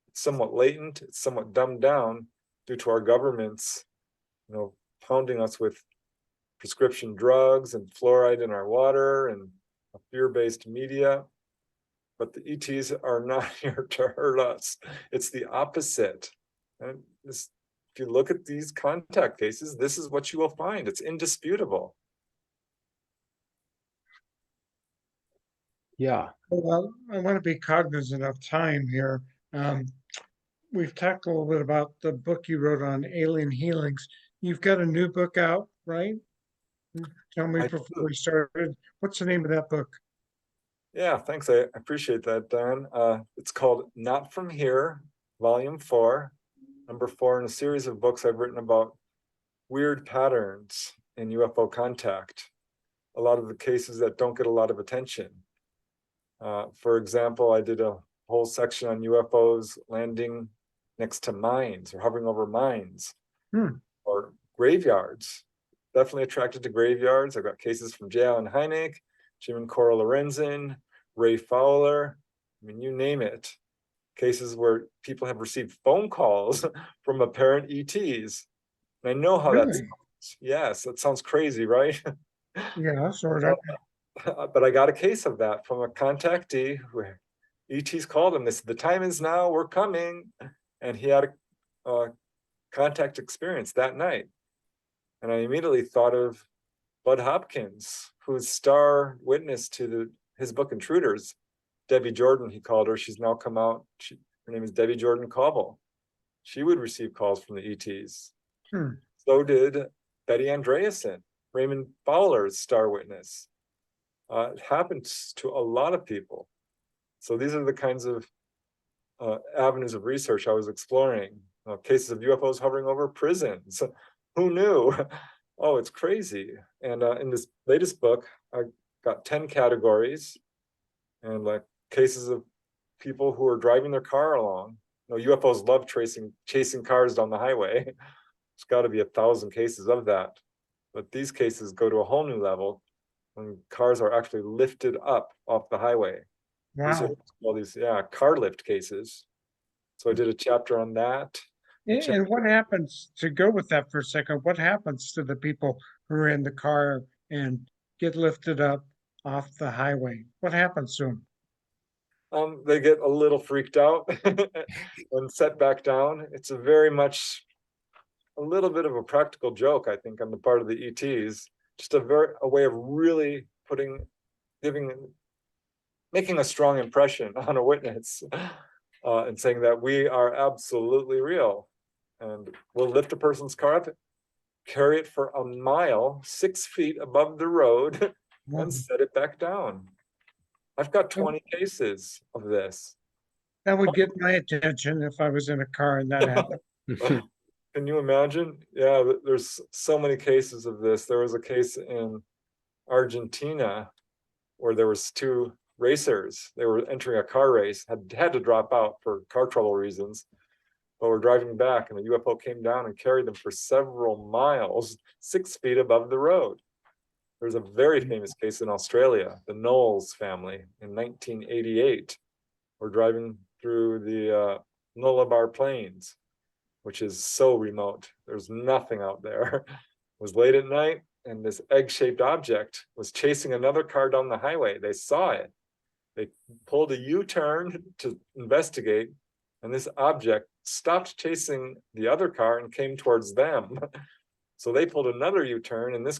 It's somewhat latent, it's somewhat dumbed down due to our governments, pounding us with prescription drugs and fluoride in our water and a fear-based media. But the ETs are not here to hurt us. It's the opposite. And if you look at these contact cases, this is what you will find. It's indisputable. Yeah. Well, I want to be cognizant of time here. We've talked a little bit about the book you wrote on alien healings. You've got a new book out, right? Tell me before we started, what's the name of that book? Yeah, thanks. I appreciate that, Dan. It's called Not From Here, Volume 4, number 4 in a series of books I've written about weird patterns in UFO contact. A lot of the cases that don't get a lot of attention. For example, I did a whole section on UFOs landing next to mines or hovering over mines or graveyards. Definitely attracted to graveyards. I've got cases from J. Allen Hynek, Jim and Cora Lorenzen, Ray Fowler. I mean, you name it. Cases where people have received phone calls from apparent ETs. And I know how that sounds. Yes, that sounds crazy, right? Yeah, sort of. But I got a case of that from a contactee where ETs called him. They said, the time is now, we're coming. And he had a contact experience that night. And I immediately thought of Bud Hopkins, who's star witness to his book Intruders. Debbie Jordan, he called her. She's now come out. Her name is Debbie Jordan Cobble. She would receive calls from the ETs. So did Betty Andreasen, Raymond Fowler's star witness. It happens to a lot of people. So these are the kinds of avenues of research I was exploring. Cases of UFOs hovering over prisons. Who knew? Oh, it's crazy. And in this latest book, I got 10 categories and like cases of people who are driving their car along. UFOs love chasing cars down the highway. There's got to be 1,000 cases of that. But these cases go to a whole new level when cars are actually lifted up off the highway. These are all these, car lift cases. So I did a chapter on that. And what happens, to go with that for a second, what happens to the people who are in the car and get lifted up off the highway? What happens to them? They get a little freaked out and set back down. It's a little bit of a practical joke, I think, on the part of the ETs. Just a way of really making a strong impression on a witness, and saying that we are absolutely real. And we'll lift a person's car up, carry it for a mile, 6 feet above the road, and set it back down. I've got 20 cases of this. That would get my attention if I was in a car and that happened. Can you imagine? Yeah, there's so many cases of this. There was a case in Argentina where there was 2 racers. They were entering a car race, had to drop out for car trouble reasons, but were driving back and a UFO came down and carried them for several miles, 6 feet above the road. There's a very famous case in Australia, the Knowles family in 1988. We're driving through the Nullarbor Plains, which is so remote. There's nothing out there. It was late at night and this egg-shaped object was chasing another car down the highway. They saw it. They pulled a U-turn to investigate, and this object stopped chasing the other car and came towards them. So they pulled another U-turn, and this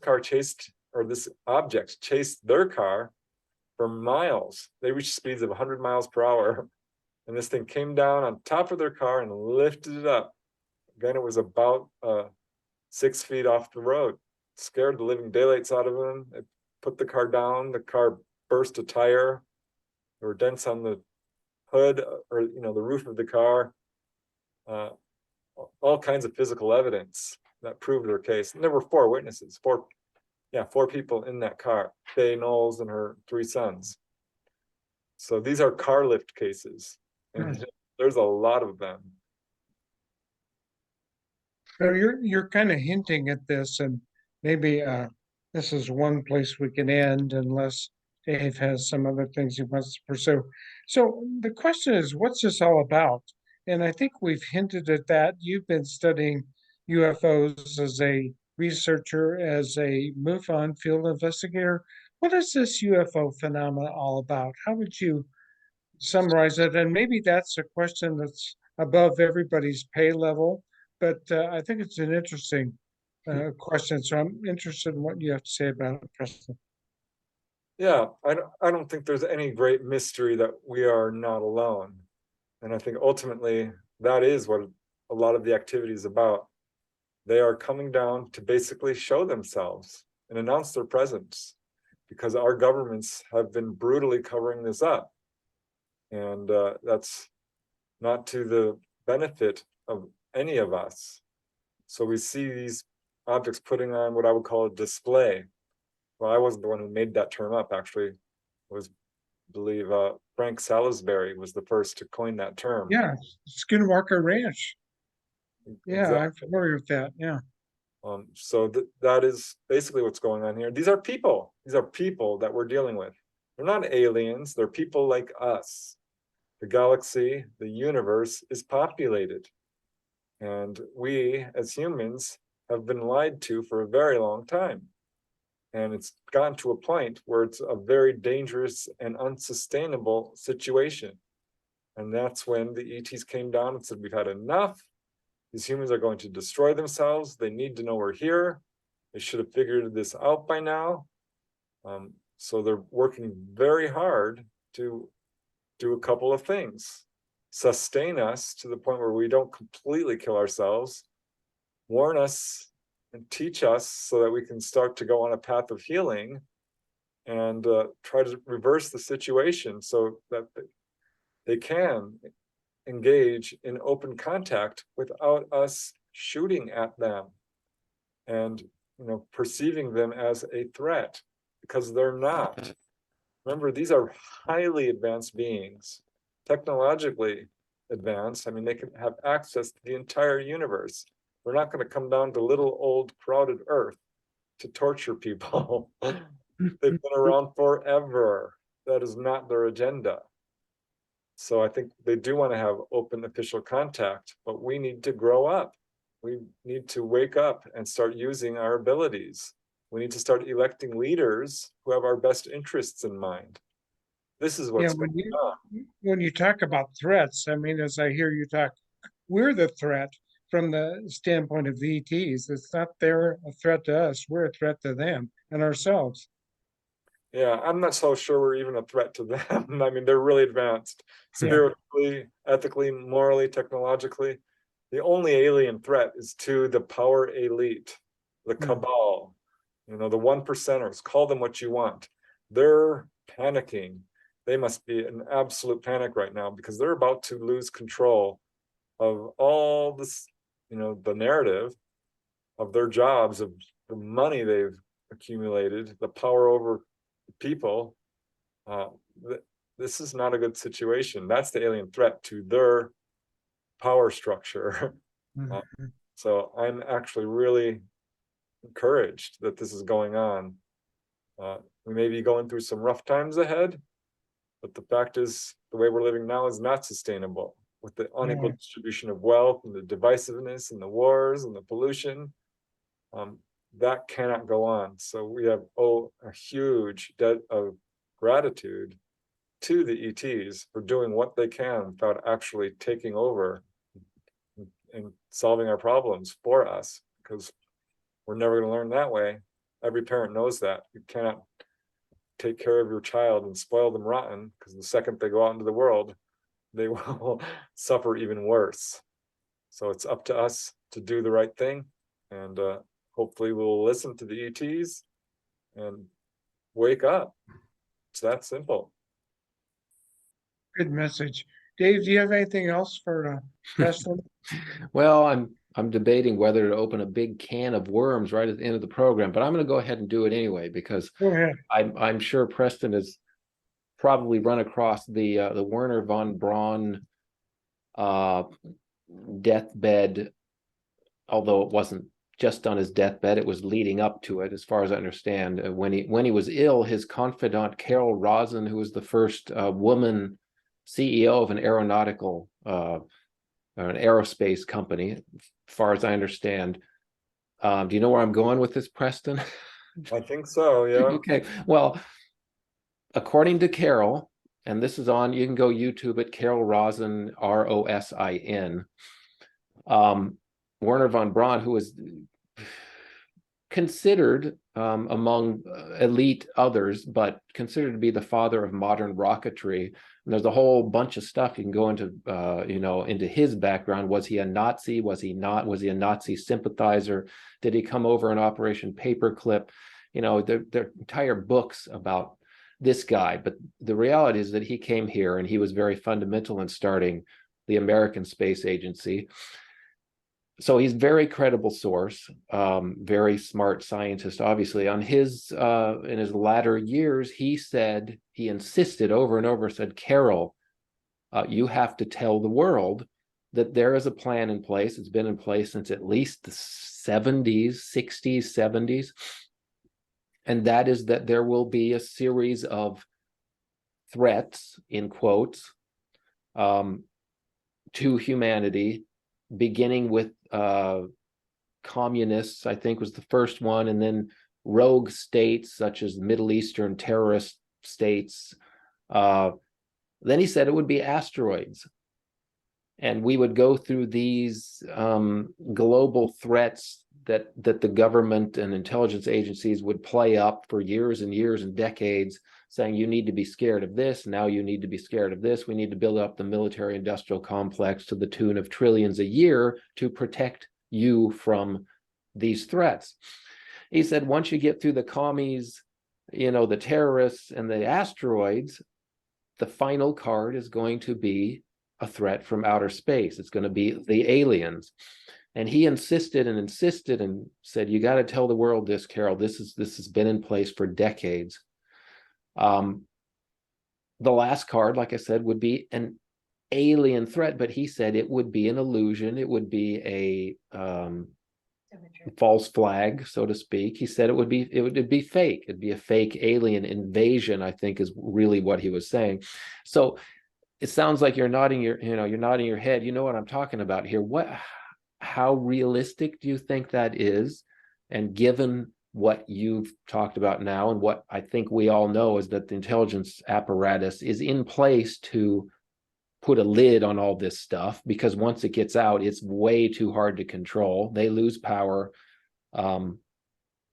object chased their car for miles. They reached speeds of 100 miles per hour, and this thing came down on top of their car and lifted it up. Again, it was about 6 feet off the road. Scared the living daylights out of them. It put the car down. The car burst a tire. There were dents on the hood, or the roof of the car. All kinds of physical evidence that proved their case. And there were 4 witnesses, 4 people in that car. Faye Knowles and her 3 sons. So these are car lift cases, and there's a lot of them. So you're kind of hinting at this, and maybe this is one place we can end unless Dave has some other things he wants to pursue. So the question is, what's this all about? And I think we've hinted at that. You've been studying UFOs as a researcher, as a MUFON field investigator. What is this UFO phenomena all about? How would you summarize it? And maybe that's a question that's above everybody's pay level, but I think it's an interesting question. So I'm interested in what you have to say about it, Preston. Yeah, I don't think there's any great mystery that we are not alone. And I think ultimately that is what a lot of the activity is about. They are coming down to basically show themselves and announce their presence, because our governments have been brutally covering this up. And that's not to the benefit of any of us. So we see these objects putting on what I would call a display. Well, I wasn't the one who made that term up, actually. It was, I believe, Frank Salisbury was the first to coin that term. Yeah, Skinwalker Ranch. Yeah, Exactly. I'm familiar with that. Yeah. So that is basically what's going on here. These are people. These are people that we're dealing with. They're not aliens. They're people like us. The galaxy, the universe is populated. And we, as humans, have been lied to for a very long time. And it's gotten to a point where it's a very dangerous and unsustainable situation. And that's when the ETs came down and said, we've had enough. These humans are going to destroy themselves. They need to know we're here. They should have figured this out by now. So they're working very hard to do a couple of things: sustain us to the point where we don't completely kill ourselves, warn us and teach us so that we can start to go on a path of healing, and try to reverse the situation so that they can engage in open contact without us shooting at them and perceiving them as a threat, because they're not. Remember, these are highly advanced beings, technologically advanced. I mean, they can have access to the entire universe. We're not going to come down to little old crowded Earth to torture people. They've been around forever. That is not their agenda. So I think they do want to have open official contact, but we need to grow up. We need to wake up and start using our abilities. We need to start electing leaders who have our best interests in mind. This is what's going on. When you talk about threats, I mean, as I hear you talk, we're the threat from the standpoint of the ETs. It's not they're a threat to us, we're a threat to them and ourselves. Yeah, I'm not so sure we're even a threat to them. I mean, they're really advanced spiritually, ethically, morally, technologically. The only alien threat is to the power elite, the cabal, the one percenters. Call them what you want. They're panicking. They must be in absolute panic right now because they're about to lose control of all this, the narrative of their jobs, of the money they've accumulated, the power over people. This is not a good situation. That's the alien threat to their power structure. So I'm actually really encouraged that this is going on. We may be going through some rough times ahead, but the fact is the way we're living now is not sustainable, with the unequal distribution of wealth and the divisiveness and the wars and the pollution. That cannot go on. So we have a huge debt of gratitude to the ETs for doing what they can without actually taking over and solving our problems for us, because we're never going to learn that way. Every parent knows that. You cannot take care of your child and spoil them rotten, because the second they go out into the world, they will suffer even worse. So it's up to us to do the right thing, and hopefully we'll listen to the ETs and wake up. It's that simple. Good message. Dave, do you have anything else for Preston? Well, I'm debating whether to open a big can of worms right at the end of the program, but I'm going to go ahead and do it anyway, because Go ahead. I'm sure Preston has probably run across the Werner von Braun deathbed, although it wasn't just on his deathbed, it was leading up to it, as far as I understand. When he was ill, his confidant Carol Rosin, who was the first woman CEO of an aerospace company, as far as I understand. Do you know where I'm going with this, Preston? I think so, yeah. Okay, well, according to Carol, and this is on, you can go YouTube it, Carol Rosin, Rosin. Werner von Braun, who was considered among elite others, but considered to be the father of modern rocketry. And there's a whole bunch of stuff you can go into, into his background. Was he a Nazi? Was he not? Was he a Nazi sympathizer? Did he come over in Operation Paperclip? There are entire books about this guy. But the reality is that he came here and he was very fundamental in starting the American Space Agency. So he's a very credible source, very smart scientist. Obviously, on his in his latter years, he insisted over and over, said, Carol, you have to tell the world that there is a plan in place. It's been in place since at least the 70s, 60s, 70s. And that is that there will be a series of threats, in quotes, to humanity, beginning with communists, I think was the first one, and then rogue states such as Middle Eastern terrorist states. Then he said it would be asteroids. And we would go through these global threats that the government and intelligence agencies would play up for years and years and decades, saying you need to be scared of this, now you need to be scared of this, we need to build up the military industrial complex to the tune of trillions a year to protect you from these threats. He said once you get through the commies, the terrorists and the asteroids, the final card is going to be a threat from outer space. It's going to be the aliens. And he insisted and said, you got to tell the world this, Carol. This has been in place for decades. The last card, like I said, would be an alien threat, but he said it would be an illusion. It would be a false flag, so to speak. He said it would be fake. It'd be a fake alien invasion, I think is really what he was saying. So it sounds like you're nodding your head. You know what I'm talking about here. How realistic do you think that is? And given what you've talked about now, and what I think we all know, is that the intelligence apparatus is in place to put a lid on all this stuff, because once it gets out, it's way too hard to control. They lose power.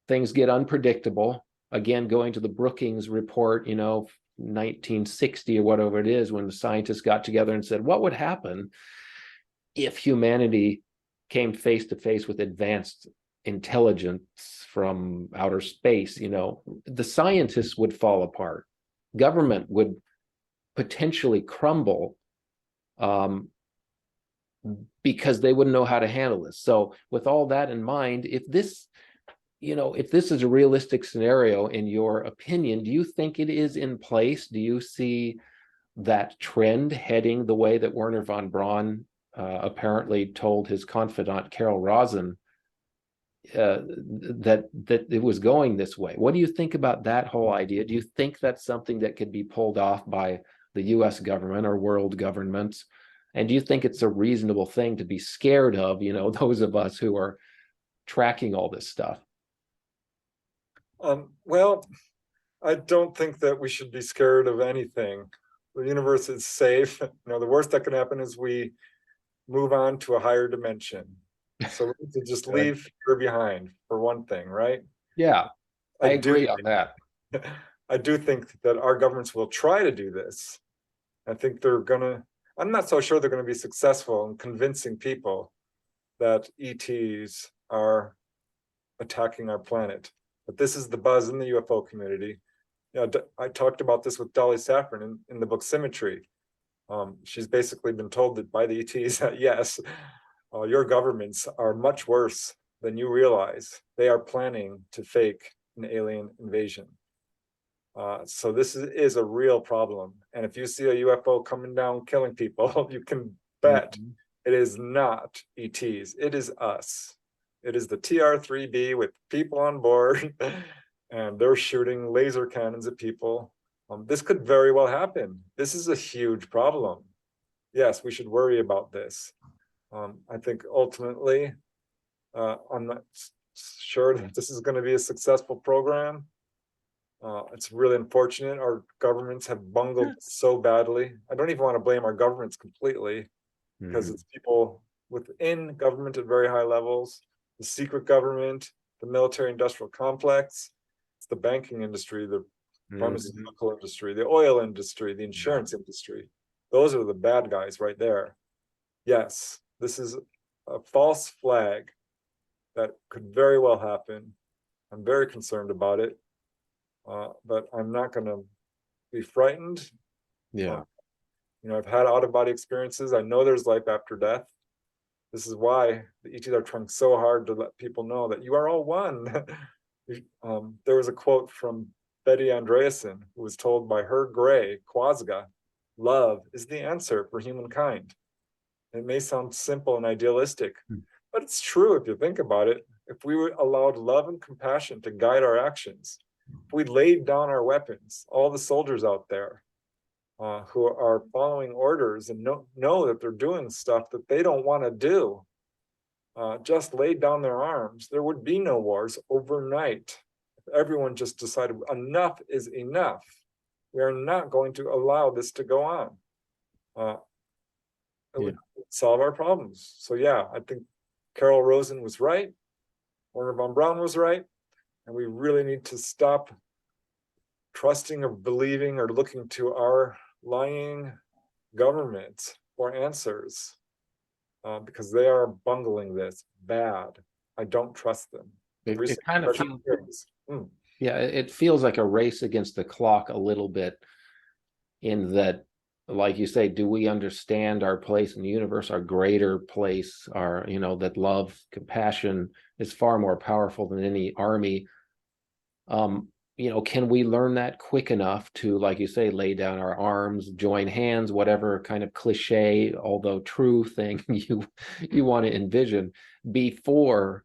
Things get unpredictable. Again, going to the Brookings report, 1960 or whatever it is, when the scientists got together and said, what would happen if humanity came face to face with advanced intelligence from outer space? The scientists would fall apart. Government would potentially crumble, because they wouldn't know how to handle this. So with all that in mind, if this is a realistic scenario, in your opinion, do you think it is in place? Do you see that trend heading the way that Wernher von Braun apparently told his confidant Carol Rosin that it was going this way? What do you think about that whole idea? Do you think that's something that could be pulled off by the US government or world governments? And do you think it's a reasonable thing to be scared of, those of us who are tracking all this stuff? Well, I don't think that we should be scared of anything. The universe is safe. The worst that can happen is we move on to a higher dimension. So we need to just leave fear behind, for one thing, right? Yeah, I agree on that. I do think that our governments will try to do this. I think I'm not so sure they're going to be successful in convincing people that ETs are attacking our planet. But this is the buzz in the UFO community. I talked about this with Dolly Safran in the book Symmetry. She's basically been told that by the ETs that yes, your governments are much worse than you realize. They are planning to fake an alien invasion. So this is a real problem. And if you see a UFO coming down killing people, you can bet it is not ETs. It is us. It is the TR-3B with people on board, and they're shooting laser cannons at people. This could very well happen. This is a huge problem. Yes, we should worry about this. I think ultimately, I'm not sure that this is going to be a successful program. It's really unfortunate. Our governments have bungled so badly. I don't even want to blame our governments completely, because it's people within government at very high levels, the secret government, the military industrial complex, it's the banking industry, the pharmaceutical industry, the oil industry, the insurance industry. Those are the bad guys right there. Yes, this is a false flag that could very well happen. I'm very concerned about it, but I'm not going to be frightened. Yeah. I've had out-of-body experiences. I know there's life after death. This is why the ETs are trying so hard to let people know that you are all one. There was a quote from Betty Andreasson, who was told by her gray, Quasga, love is the answer for humankind. It may sound simple and idealistic, but it's true if you think about it. If we allowed love and compassion to guide our actions, if we laid down our weapons, all the soldiers out there who are following orders and know that they're doing stuff that they don't want to do, just laid down their arms, there would be no wars overnight. If everyone just decided enough is enough, we are not going to allow this to go on. It would solve our problems. So yeah, I think Carol Rosin was right. Werner von Braun was right, and we really need to stop trusting or believing or looking to our lying government for answers, because they are bungling this bad. I don't trust them. It kind of Recent feels, years. yeah, it feels like a race against the clock a little bit, in that, like you say, do we understand our place in the universe, our greater place, our, that love, compassion is far more powerful than any army. Can we learn that quick enough to, like you say, lay down our arms, join hands, whatever kind of cliche, although true thing you want to envision, before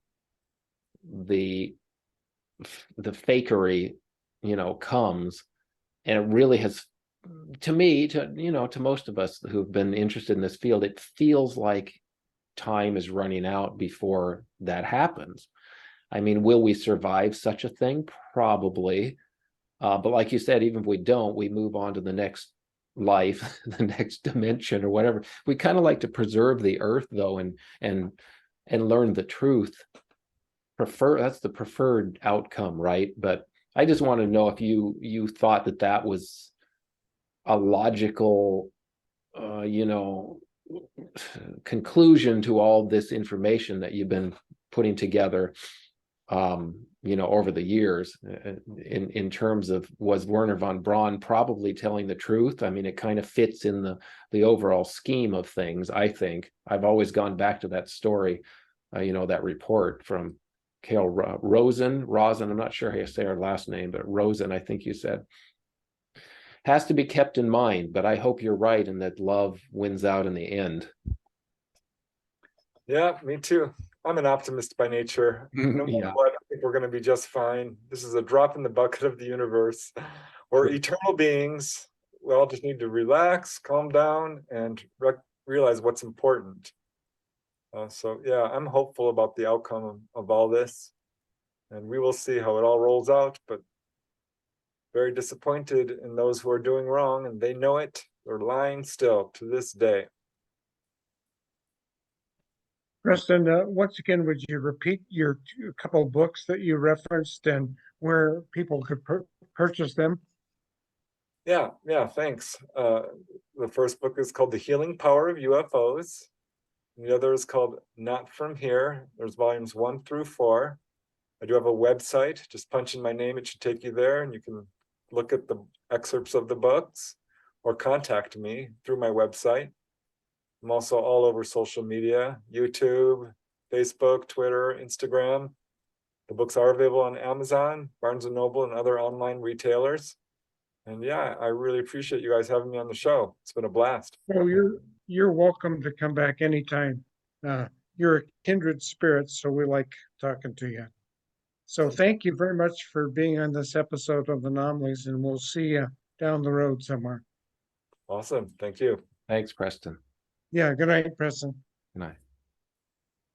the fakery, comes. And it really has, to me, to most of us who've been interested in this field, it feels like time is running out before that happens. I mean, will we survive such a thing? Probably. But like you said, even if we don't, we move on to the next life, the next dimension or whatever. We kind of like to preserve the earth, though, and learn the truth. That's the preferred outcome, right? But I just want to know if you thought that was a logical, conclusion to all this information that you've been putting together, over the years, in terms of, was Werner von Braun probably telling the truth? I mean, it kind of fits in the overall scheme of things. I think I've always gone back to that story, that report from Kale Rosen, I'm not sure how you say her last name, but Rosen, I think you said, has to be kept in mind. But I hope you're right, and that love wins out in the end. Yeah, me too. I'm an optimist by nature. No matter Yeah. what, I think we're going to be just fine. This is a drop in the bucket of the universe. We're eternal beings. We all just need to relax, calm down, and realize what's important. So yeah, I'm hopeful about the outcome of all this, and we will see how it all rolls out, but very disappointed in those who are doing wrong, and they know it. They're lying still to this day. Preston, once again, would you repeat your couple of books that you referenced and where people could purchase them? Yeah, thanks. The first book is called The Healing Power of UFOs. And the other is called Not From Here. There's volumes 1 through 4. I do have a website. Just punch in my name, it should take you there, and you can look at the excerpts of the books or contact me through my website. I'm also all over social media, YouTube, Facebook, Twitter, Instagram. The books are available on Amazon, Barnes & Noble, and other online retailers. And yeah, I really appreciate you guys having me on the show. It's been a blast. Well, you're welcome to come back anytime. You're a kindred spirit, so we like talking to you. So thank you very much for being on this episode of Anomalies, and we'll see you down the road somewhere. Awesome. Thank you. Thanks, Preston. Yeah, good night, Preston. Good night.